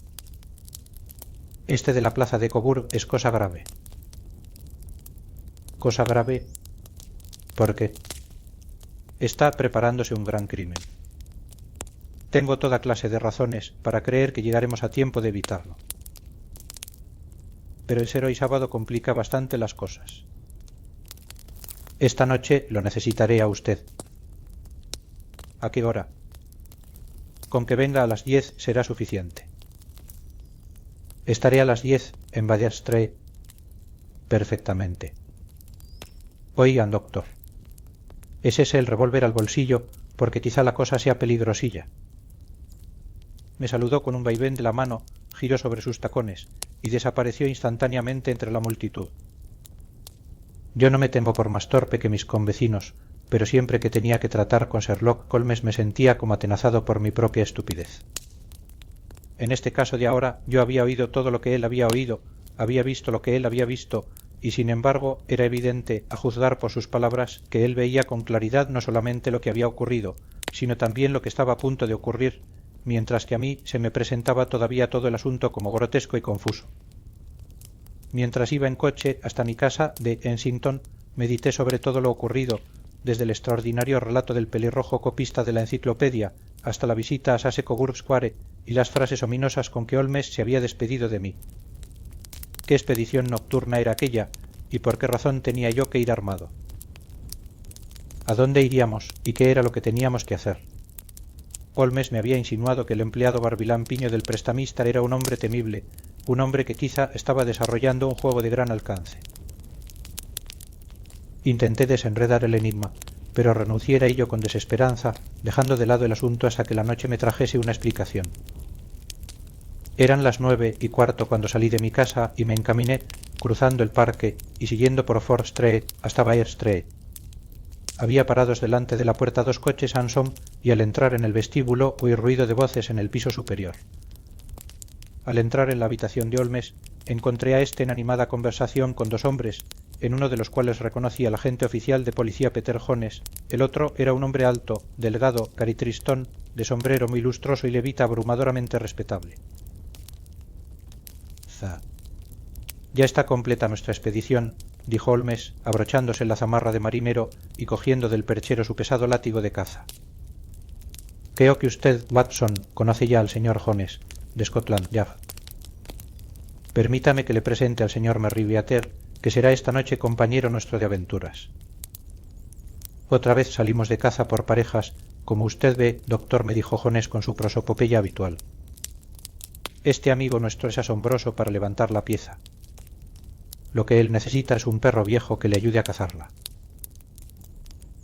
Este de la plaza de Coburg es cosa grave. ¿Cosa grave? ¿Por qué? Está preparándose un gran crimen. Tengo toda clase de razones para creer que llegaremos a tiempo de evitarlo. Pero el ser hoy sábado complica bastante las cosas. Esta noche lo necesitaré a usted. ¿A qué hora? Con que venga a las 10 será suficiente. Estaré a las 10 en Bader Street. Perfectamente. Oigan, doctor. ¿Es ese el revólver al bolsillo? Porque quizá la cosa sea peligrosilla. Me saludó con un vaivén de la mano, giró sobre sus tacones y desapareció instantáneamente entre la multitud. Yo no me temo por más torpe que mis convecinos, pero siempre que tenía que tratar con Sherlock Holmes me sentía como atenazado por mi propia estupidez. En este caso de ahora yo había oído todo lo que él había oído, había visto lo que él había visto, y sin embargo era evidente, a juzgar por sus palabras, que él veía con claridad no solamente lo que había ocurrido, sino también lo que estaba a punto de ocurrir, mientras que a mí se me presentaba todavía todo el asunto como grotesco y confuso. Mientras iba en coche hasta mi casa de Kensington, medité sobre todo lo ocurrido, desde el extraordinario relato del pelirrojo copista de la enciclopedia hasta la visita a Sase Coburg Square y las frases ominosas con que Holmes se había despedido de mí. ¿Qué expedición nocturna era aquella y por qué razón tenía yo que ir armado? ¿A dónde iríamos y qué era lo que teníamos que hacer? Holmes me había insinuado que el empleado barbilampiño del prestamista era un hombre temible, un hombre que quizá estaba desarrollando un juego de gran alcance. Intenté desenredar el enigma, pero renuncié a ello con desesperanza, dejando de lado el asunto hasta que la noche me trajese una explicación. Eran las 9:15 cuando salí de mi casa y me encaminé, cruzando el parque y siguiendo por Ford Street hasta Bayer Street. Había parados delante de la puerta 2 coches Hansom y al entrar en el vestíbulo oí ruido de voces en el piso superior. Al entrar en la habitación de Holmes, encontré a éste en animada conversación con 2 hombres, en uno de los cuales reconocí al agente oficial de policía Peter Jones, el otro era un hombre alto, delgado, caritristón, de sombrero muy lustroso y levita abrumadoramente respetable. Ya está completa nuestra expedición, dijo Holmes, abrochándose la zamarra de marinero y cogiendo del perchero su pesado látigo de caza. Creo que usted, Watson, conoce ya al señor Jones, de Scotland Yard. Permítame que le presente al señor Merry Beater, que será esta noche compañero nuestro de aventuras. Otra vez salimos de caza por parejas, como usted ve, doctor, me dijo Jones con su prosopopeya habitual. Este amigo nuestro es asombroso para levantar la pieza. Lo que él necesita es un perro viejo que le ayude a cazarla.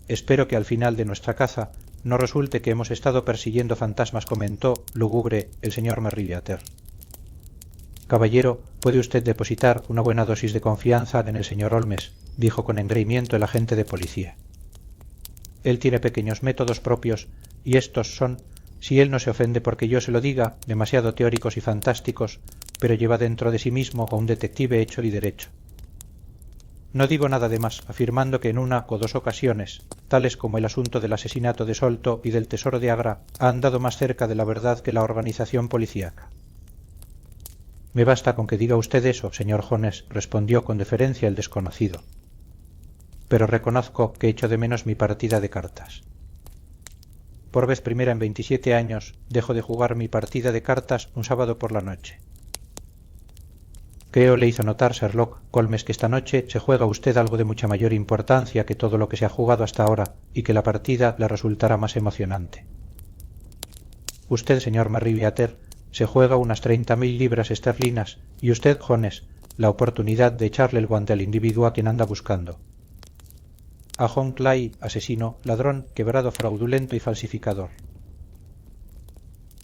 Espero que al final de nuestra caza no resulte que hemos estado persiguiendo fantasmas, comentó, lúgubre, el señor Merry Beater. Caballero, puede usted depositar una buena dosis de confianza en el señor Holmes, dijo con engreimiento el agente de policía. Él tiene pequeños métodos propios, y estos son, si él no se ofende porque yo se lo diga, demasiado teóricos y fantásticos, pero lleva dentro de sí mismo a un detective hecho y derecho. No digo nada de más, afirmando que en una o dos ocasiones, tales como el asunto del asesinato de Solto y del tesoro de Agra, ha andado más cerca de la verdad que la organización policíaca. Me basta con que diga usted eso, señor Jones, respondió con deferencia el desconocido. Pero reconozco que echo de menos mi partida de cartas. Por vez primera en 27 años dejo de jugar mi partida de cartas un sábado por la noche. Creo le hizo notar Sherlock Holmes que esta noche se juega usted algo de mucha mayor importancia que todo lo que se ha jugado hasta ahora y que la partida le resultará más emocionante. Usted, señor Merry Beater, se juega unas 30.000 libras esterlinas y usted, Jones, la oportunidad de echarle el guante al individuo a quien anda buscando. A John Clay, asesino, ladrón, quebrado, fraudulento y falsificador.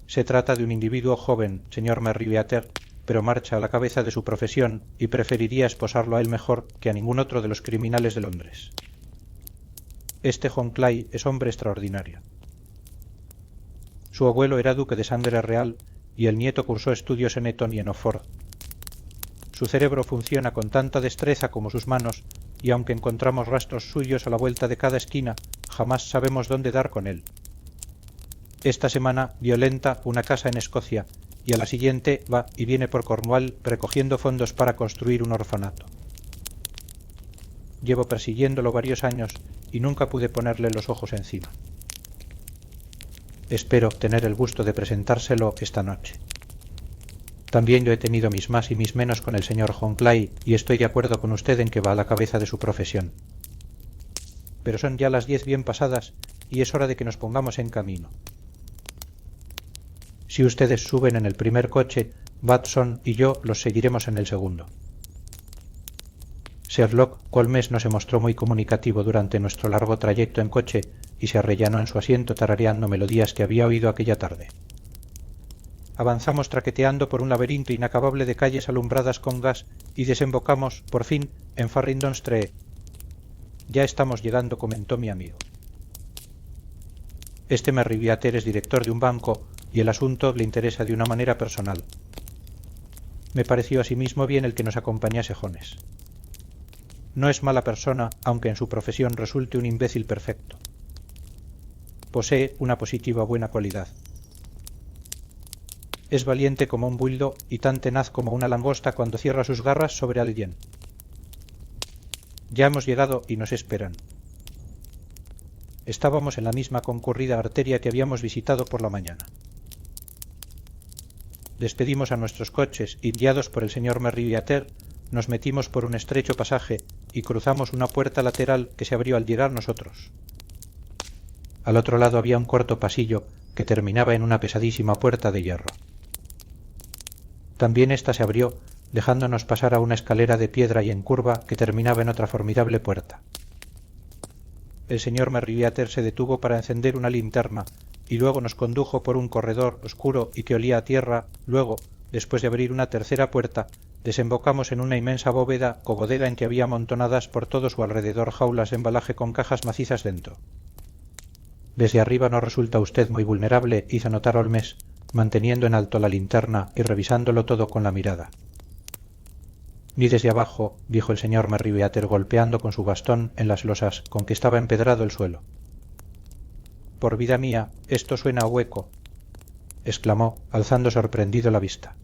Se trata de un individuo joven, señor Merry Beater, pero marcha a la cabeza de su profesión y preferiría esposarlo a él mejor que a ningún otro de los criminales de Londres. Este John Clay es hombre extraordinario. Su abuelo era duque de sangre real y el nieto cursó estudios en Eton y en Oxford. Su cerebro funciona con tanta destreza como sus manos, y aunque encontramos rastros suyos a la vuelta de cada esquina, jamás sabemos dónde dar con él. Esta semana violenta una casa en Escocia, y a la siguiente va y viene por Cornwall recogiendo fondos para construir un orfanato. Llevo persiguiéndolo varios años y nunca pude ponerle los ojos encima. Espero tener el gusto de presentárselo esta noche. También yo he tenido mis más y mis menos con el señor John Clay y estoy de acuerdo con usted en que va a la cabeza de su profesión. Pero son ya las 10 bien pasadas y es hora de que nos pongamos en camino. Si ustedes suben en el primer coche, Watson y yo los seguiremos en el segundo. Sherlock Holmes no se mostró muy comunicativo durante nuestro largo trayecto en coche y se arrellanó en su asiento tarareando melodías que había oído aquella tarde. Avanzamos traqueteando por un laberinto inacabable de calles alumbradas con gas y desembocamos, por fin, en Farringdon Street. Ya estamos llegando, comentó mi amigo. Este Merry Beater es director de un banco y el asunto le interesa de una manera personal. Me pareció asimismo bien el que nos acompañase Jones. No es mala persona, aunque en su profesión resulte un imbécil perfecto. Posee una positiva buena cualidad. Es valiente como un buildo y tan tenaz como una langosta cuando cierra sus garras sobre alguien. Ya hemos llegado y nos esperan. Estábamos en la misma concurrida arteria que habíamos visitado por la mañana. Despedimos a nuestros coches y, guiados por el señor Merry Beater, nos metimos por un estrecho pasaje y cruzamos una puerta lateral que se abrió al llegar nosotros. Al otro lado había un corto pasillo que terminaba en una pesadísima puerta de hierro. También ésta se abrió, dejándonos pasar a una escalera de piedra y en curva que terminaba en otra formidable puerta. El señor Merry Beater se detuvo para encender una linterna y luego nos condujo por un corredor oscuro y que olía a tierra. Luego, después de abrir una tercera puerta, desembocamos en una inmensa bóveda o bodega en que había amontonadas por todo su alrededor jaulas de embalaje con cajas macizas dentro. Desde arriba no resulta usted muy vulnerable, hizo notar Holmes, manteniendo en alto la linterna y revisándolo todo con la mirada. Ni desde abajo, dijo el señor Merry Beater golpeando con su bastón en las losas con que estaba empedrado el suelo. Por vida mía, esto suena a hueco, exclamó, alzando sorprendido la vista.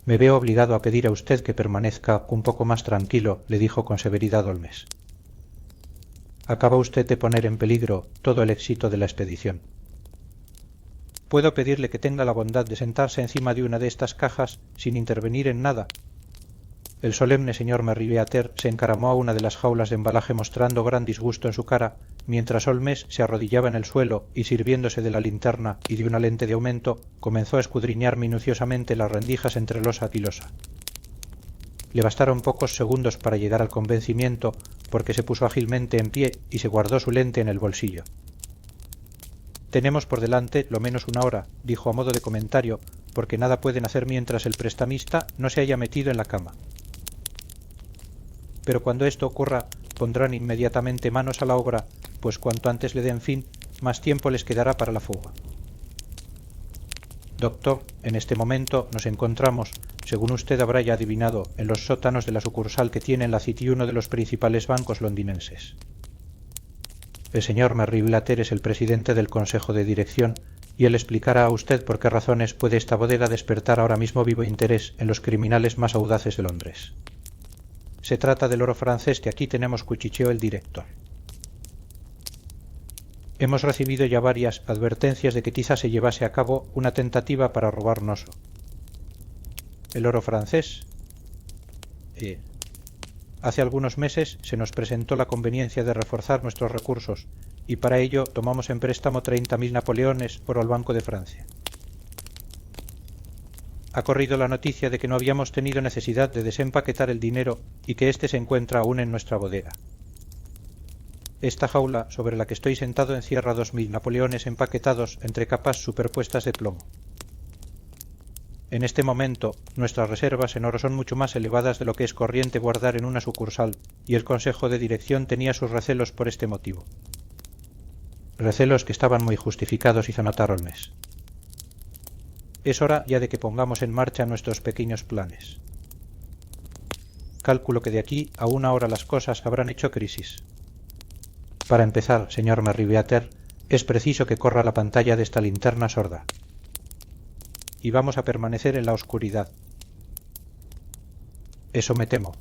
Me veo obligado a pedir a usted que permanezca un poco más tranquilo, le dijo con severidad Holmes. Acaba usted de poner en peligro todo el éxito de la expedición. ¿Puedo pedirle que tenga la bondad de sentarse encima de una de estas cajas sin intervenir en nada? El solemne señor Merribeater se encaramó a una de las jaulas de embalaje mostrando gran disgusto en su cara, mientras Holmes se arrodillaba en el suelo y sirviéndose de la linterna y de una lente de aumento, comenzó a escudriñar minuciosamente las rendijas entre losa y losa. Le bastaron pocos segundos para llegar al convencimiento, porque se puso ágilmente en pie y se guardó su lente en el bolsillo. Tenemos por delante lo menos una hora, dijo a modo de comentario, porque nada pueden hacer mientras el prestamista no se haya metido en la cama. Pero cuando esto ocurra, pondrán inmediatamente manos a la obra, pues cuanto antes le den fin, más tiempo les quedará para la fuga. Doctor, en este momento nos encontramos, según usted habrá ya adivinado, en los sótanos de la sucursal que tiene en la City uno de los principales bancos londinenses. El señor Merribeater es el presidente del Consejo de Dirección y él explicará a usted por qué razones puede esta bodega despertar ahora mismo vivo interés en los criminales más audaces de Londres. Se trata del oro francés que aquí tenemos, cuchicheó el director. Hemos recibido ya varias advertencias de que quizá se llevase a cabo una tentativa para robarnos. ¿El oro francés? Hace algunos meses se nos presentó la conveniencia de reforzar nuestros recursos y para ello tomamos en préstamo 30.000 napoleones por el Banco de Francia. Ha corrido la noticia de que no habíamos tenido necesidad de desempaquetar el dinero y que éste se encuentra aún en nuestra bodega. Esta jaula sobre la que estoy sentado encierra 2.000 napoleones empaquetados entre capas superpuestas de plomo. En este momento, nuestras reservas en oro son mucho más elevadas de lo que es corriente guardar en una sucursal, y el Consejo de Dirección tenía sus recelos por este motivo. Recelos que estaban muy justificados, hizo notar Holmes. Es hora ya de que pongamos en marcha nuestros pequeños planes. Cálculo que de aquí a una hora las cosas habrán hecho crisis. Para empezar, señor Merribeater, es preciso que corra la pantalla de esta linterna sorda. Y vamos a permanecer en la oscuridad. Eso me temo.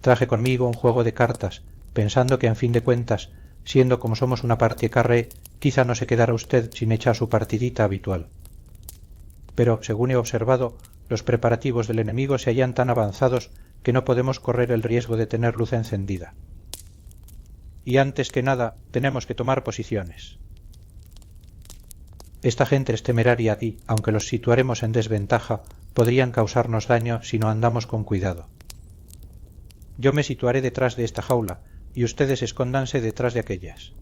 Traje conmigo un juego de cartas, pensando que en fin de cuentas, siendo como somos una partie carré, quizá no se quedará usted sin echar su partidita habitual. Pero, según he observado, los preparativos del enemigo se hallan tan avanzados que no podemos correr el riesgo de tener luz encendida. Y antes que nada, tenemos que tomar posiciones. Esta gente es temeraria y, aunque los situaremos en desventaja, podrían causarnos daño si no andamos con cuidado. Yo me situaré detrás de esta jaula, y ustedes escóndanse detrás de aquellas.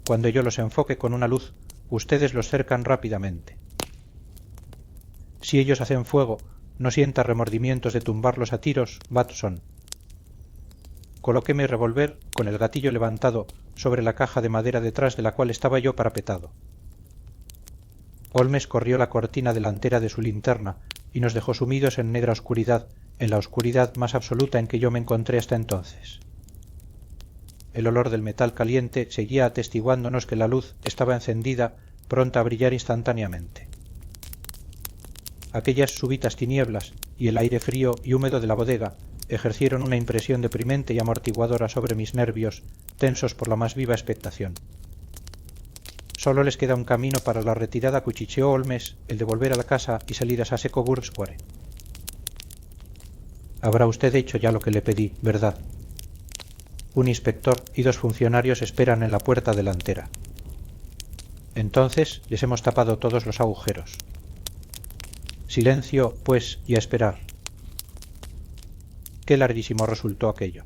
Cuando yo los enfoque con una luz, ustedes los cercan rápidamente. Si ellos hacen fuego, no sienta remordimientos de tumbarlos a tiros, Watson. Coloqué mi revólver, con el gatillo levantado, sobre la caja de madera detrás de la cual estaba yo parapetado. Holmes corrió la cortina delantera de su linterna y nos dejó sumidos en negra oscuridad, en la oscuridad más absoluta en que yo me encontré hasta entonces. El olor del metal caliente seguía atestiguándonos que la luz estaba encendida, pronta a brillar instantáneamente. Aquellas súbitas tinieblas y el aire frío y húmedo de la bodega ejercieron una impresión deprimente y amortiguadora sobre mis nervios, tensos por la más viva expectación. Solo les queda un camino para la retirada, cuchicheó Holmes, el de volver a la casa y salir a Saseco Square. Habrá usted hecho ya lo que le pedí, ¿verdad? Un inspector y 2 funcionarios esperan en la puerta delantera. Entonces les hemos tapado todos los agujeros. Silencio, pues, y a esperar. Qué larguísimo resultó aquello.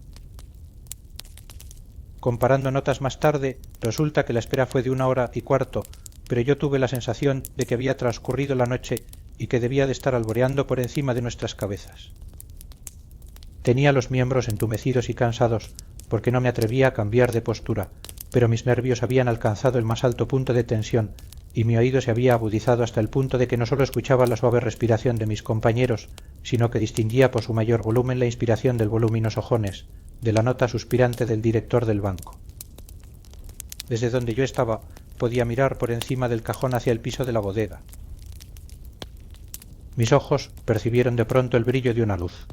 Comparando notas más tarde, resulta que la espera fue de 1 hora y cuarto, pero yo tuve la sensación de que había transcurrido la noche y que debía de estar alboreando por encima de nuestras cabezas. Tenía los miembros entumecidos y cansados, porque no me atrevía a cambiar de postura, pero mis nervios habían alcanzado el más alto punto de tensión, y mi oído se había agudizado hasta el punto de que no solo escuchaba la suave respiración de mis compañeros, sino que distinguía por su mayor volumen la inspiración del voluminoso Jones, de la nota suspirante del director del banco. Desde donde yo estaba, podía mirar por encima del cajón hacia el piso de la bodega. Mis ojos percibieron de pronto el brillo de una luz.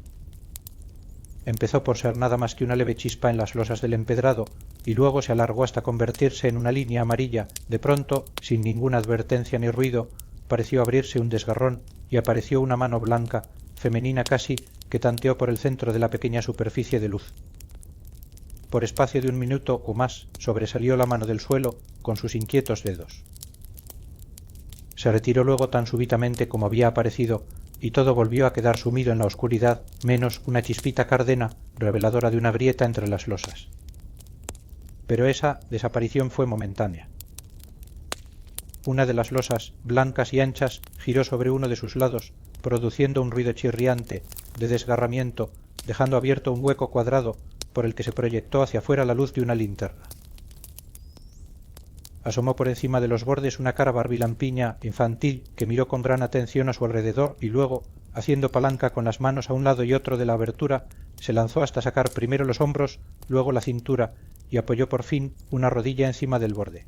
Empezó por ser nada más que una leve chispa en las losas del empedrado y luego se alargó hasta convertirse en una línea amarilla. De pronto, sin ninguna advertencia ni ruido, pareció abrirse un desgarrón y apareció una mano blanca, femenina casi, que tanteó por el centro de la pequeña superficie de luz. Por espacio de un minuto o más sobresalió la mano del suelo con sus inquietos dedos. Se retiró luego tan súbitamente como había aparecido y todo volvió a quedar sumido en la oscuridad, menos una chispita cardena reveladora de una grieta entre las losas. Pero esa desaparición fue momentánea. Una de las losas, blancas y anchas, giró sobre uno de sus lados, produciendo un ruido chirriante, de desgarramiento, dejando abierto un hueco cuadrado por el que se proyectó hacia afuera la luz de una linterna. Asomó por encima de los bordes una cara barbilampiña infantil que miró con gran atención a su alrededor y luego, haciendo palanca con las manos a un lado y otro de la abertura, se lanzó hasta sacar primero los hombros, luego la cintura y apoyó por fin una rodilla encima del borde.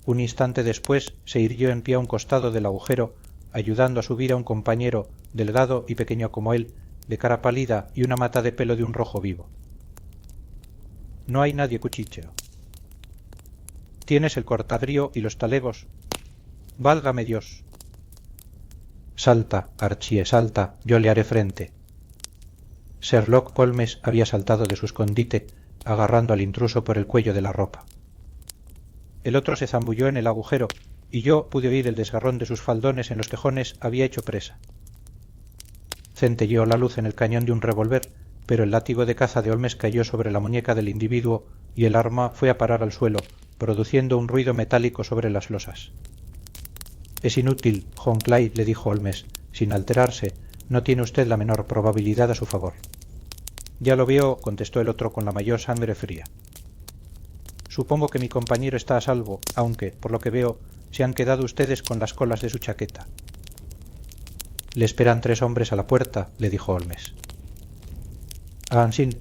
Un instante después se irguió en pie a un costado del agujero, ayudando a subir a un compañero, delgado y pequeño como él, de cara pálida y una mata de pelo de un rojo vivo. No hay nadie, cuchicheo. Tienes el cortadrío y los talegos. Válgame Dios. Salta, Archie, salta, yo le haré frente. Sherlock Holmes había saltado de su escondite, agarrando al intruso por el cuello de la ropa. El otro se zambulló en el agujero, y yo pude oír el desgarrón de sus faldones en los que Jones había hecho presa. Centelleó la luz en el cañón de un revólver, pero el látigo de caza de Holmes cayó sobre la muñeca del individuo y el arma fue a parar al suelo, produciendo un ruido metálico sobre las losas. Es inútil, John Clay, le dijo Holmes, sin alterarse, no tiene usted la menor probabilidad a su favor. Ya lo veo, contestó el otro con la mayor sangre fría. Supongo que mi compañero está a salvo, aunque, por lo que veo, se han quedado ustedes con las colas de su chaqueta. Le esperan 3 hombres a la puerta, le dijo Holmes. Ansín,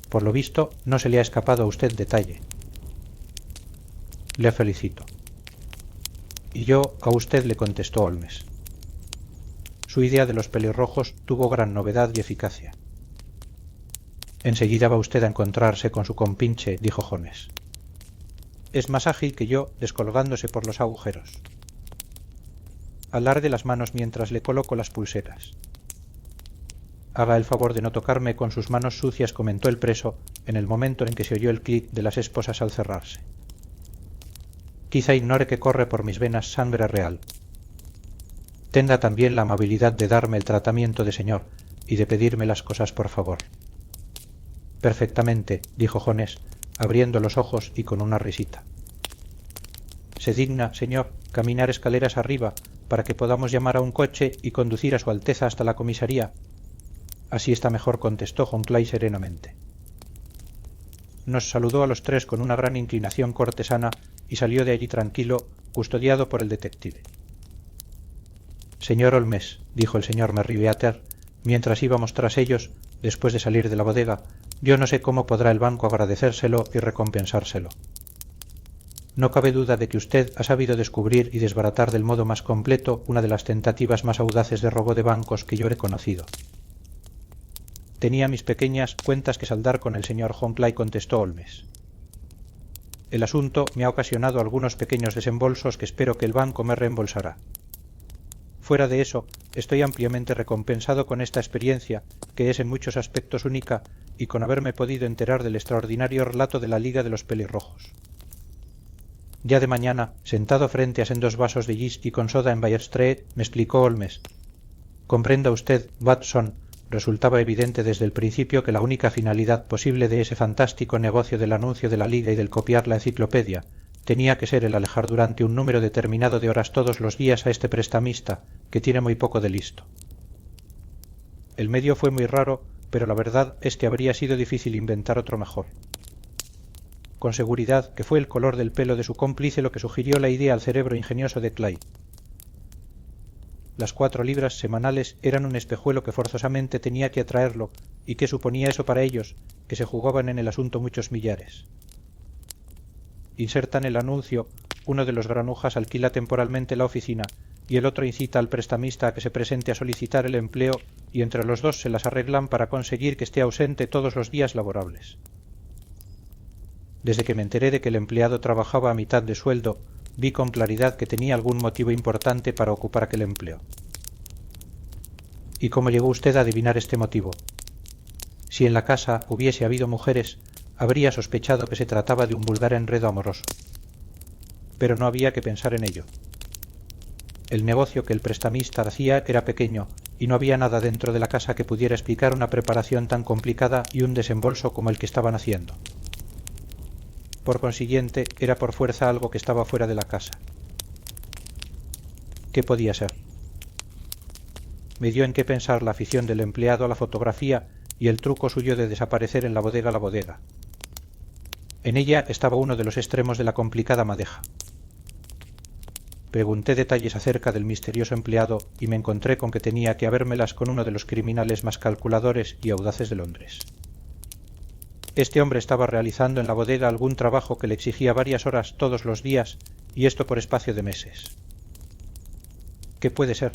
por lo visto, no se le ha escapado a usted detalle. Le felicito. Y yo a usted, le contestó Holmes. Su idea de los pelirrojos tuvo gran novedad y eficacia. Enseguida va usted a encontrarse con su compinche, dijo Jones. Es más ágil que yo, descolgándose por los agujeros. Alargue las manos mientras le coloco las pulseras. Haga el favor de no tocarme con sus manos sucias, comentó el preso, en el momento en que se oyó el clic de las esposas al cerrarse. Quizá ignore que corre por mis venas sangre real. Tenga también la amabilidad de darme el tratamiento de señor y de pedirme las cosas por favor. Perfectamente, dijo Jones, abriendo los ojos y con una risita. ¿Se digna, señor, caminar escaleras arriba para que podamos llamar a un coche y conducir a su Alteza hasta la comisaría? Así está mejor, contestó John Clay serenamente. Nos saludó a los 3 con una gran inclinación cortesana y salió de allí tranquilo, custodiado por el detective. Señor Holmes, dijo el señor Merriweather, mientras íbamos tras ellos, después de salir de la bodega, yo no sé cómo podrá el banco agradecérselo y recompensárselo. No cabe duda de que usted ha sabido descubrir y desbaratar del modo más completo una de las tentativas más audaces de robo de bancos que yo he conocido. Tenía mis pequeñas cuentas que saldar con el señor John Clay, contestó Holmes. El asunto me ha ocasionado algunos pequeños desembolsos que espero que el banco me reembolsará. Fuera de eso, estoy ampliamente recompensado con esta experiencia, que es en muchos aspectos única, y con haberme podido enterar del extraordinario relato de la Liga de los Pelirrojos. Ya de mañana, sentado frente a sendos vasos de whisky con soda en Bayer Street, me explicó Holmes. Comprenda usted, Watson, resultaba evidente desde el principio que la única finalidad posible de ese fantástico negocio del anuncio de la Liga y del copiar la enciclopedia tenía que ser el alejar durante un número determinado de horas todos los días a este prestamista, que tiene muy poco de listo. El medio fue muy raro, pero la verdad es que habría sido difícil inventar otro mejor. Con seguridad que fue el color del pelo de su cómplice lo que sugirió la idea al cerebro ingenioso de Clay. Las 4 libras semanales eran un espejuelo que forzosamente tenía que atraerlo, y ¿qué suponía eso para ellos, que se jugaban en el asunto muchos millares? Insertan el anuncio, uno de los granujas alquila temporalmente la oficina, y el otro incita al prestamista a que se presente a solicitar el empleo y entre los dos se las arreglan para conseguir que esté ausente todos los días laborables. Desde que me enteré de que el empleado trabajaba a mitad de sueldo, vi con claridad que tenía algún motivo importante para ocupar aquel empleo. ¿Y cómo llegó usted a adivinar este motivo? Si en la casa hubiese habido mujeres, habría sospechado que se trataba de un vulgar enredo amoroso. Pero no había que pensar en ello. El negocio que el prestamista hacía era pequeño y no había nada dentro de la casa que pudiera explicar una preparación tan complicada y un desembolso como el que estaban haciendo. Por consiguiente, era por fuerza algo que estaba fuera de la casa. ¿Qué podía ser? Me dio en qué pensar la afición del empleado a la fotografía y el truco suyo de desaparecer en la bodega. En ella estaba uno de los extremos de la complicada madeja. Pregunté detalles acerca del misterioso empleado y me encontré con que tenía que habérmelas con uno de los criminales más calculadores y audaces de Londres. Este hombre estaba realizando en la bodega algún trabajo que le exigía varias horas todos los días y esto por espacio de meses. ¿Qué puede ser?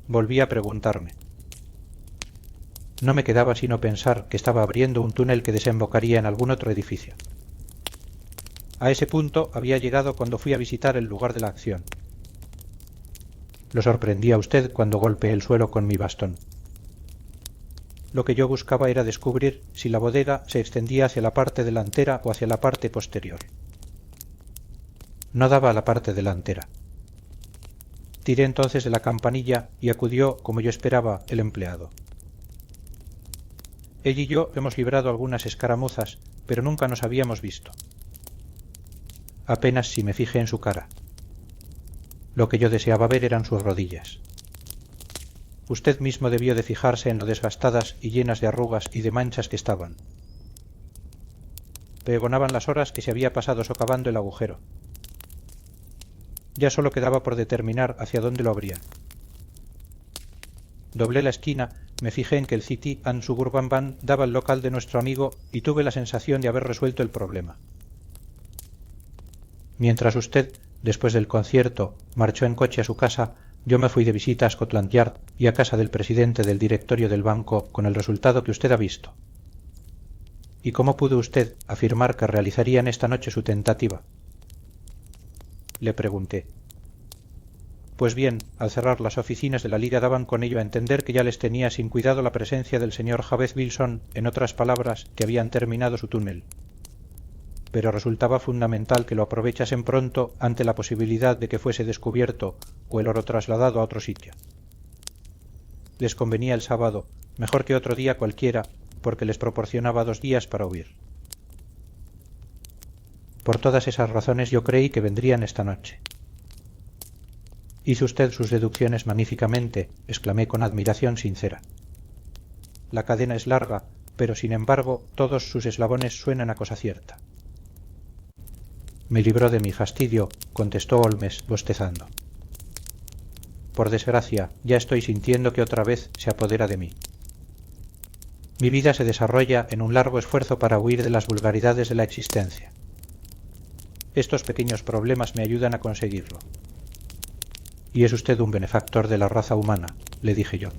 Volví a preguntarme. No me quedaba sino pensar que estaba abriendo un túnel que desembocaría en algún otro edificio. A ese punto había llegado cuando fui a visitar el lugar de la acción. Lo sorprendí a usted cuando golpeé el suelo con mi bastón. Lo que yo buscaba era descubrir si la bodega se extendía hacia la parte delantera o hacia la parte posterior. No daba a la parte delantera. Tiré entonces de la campanilla y acudió, como yo esperaba, el empleado. Él y yo hemos librado algunas escaramuzas, pero nunca nos habíamos visto. Apenas si me fijé en su cara. Lo que yo deseaba ver eran sus rodillas. Usted mismo debió de fijarse en lo desgastadas y llenas de arrugas y de manchas que estaban. Pregonaban las horas que se había pasado socavando el agujero. Ya solo quedaba por determinar hacia dónde lo abrían. Doblé la esquina, me fijé en que el City and Suburban Bank daba al local de nuestro amigo y tuve la sensación de haber resuelto el problema. Mientras usted, después del concierto, marchó en coche a su casa, yo me fui de visita a Scotland Yard y a casa del presidente del directorio del banco con el resultado que usted ha visto. ¿Y cómo pudo usted afirmar que realizarían esta noche su tentativa? Le pregunté. Pues bien, al cerrar las oficinas de la Liga daban con ello a entender que ya les tenía sin cuidado la presencia del señor Jabez Wilson, en otras palabras, que habían terminado su túnel. Pero resultaba fundamental que lo aprovechasen pronto ante la posibilidad de que fuese descubierto o el oro trasladado a otro sitio. Les convenía el sábado, mejor que otro día cualquiera, porque les proporcionaba 2 días para huir. Por todas esas razones yo creí que vendrían esta noche. Hizo usted sus deducciones magníficamente, exclamé con admiración sincera. La cadena es larga, pero sin embargo todos sus eslabones suenan a cosa cierta. Me libró de mi fastidio, contestó Holmes, bostezando. Por desgracia, ya estoy sintiendo que otra vez se apodera de mí. Mi vida se desarrolla en un largo esfuerzo para huir de las vulgaridades de la existencia. Estos pequeños problemas me ayudan a conseguirlo. Y es usted un benefactor de la raza humana, le dije yo.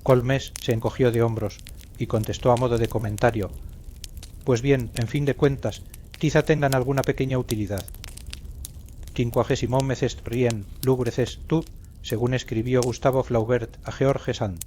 Holmes se encogió de hombros y contestó a modo de comentario: pues bien, en fin de cuentas, quizá tengan alguna pequeña utilidad. 50 meces rien lugreces tu, según escribió Gustavo Flaubert a George Sand.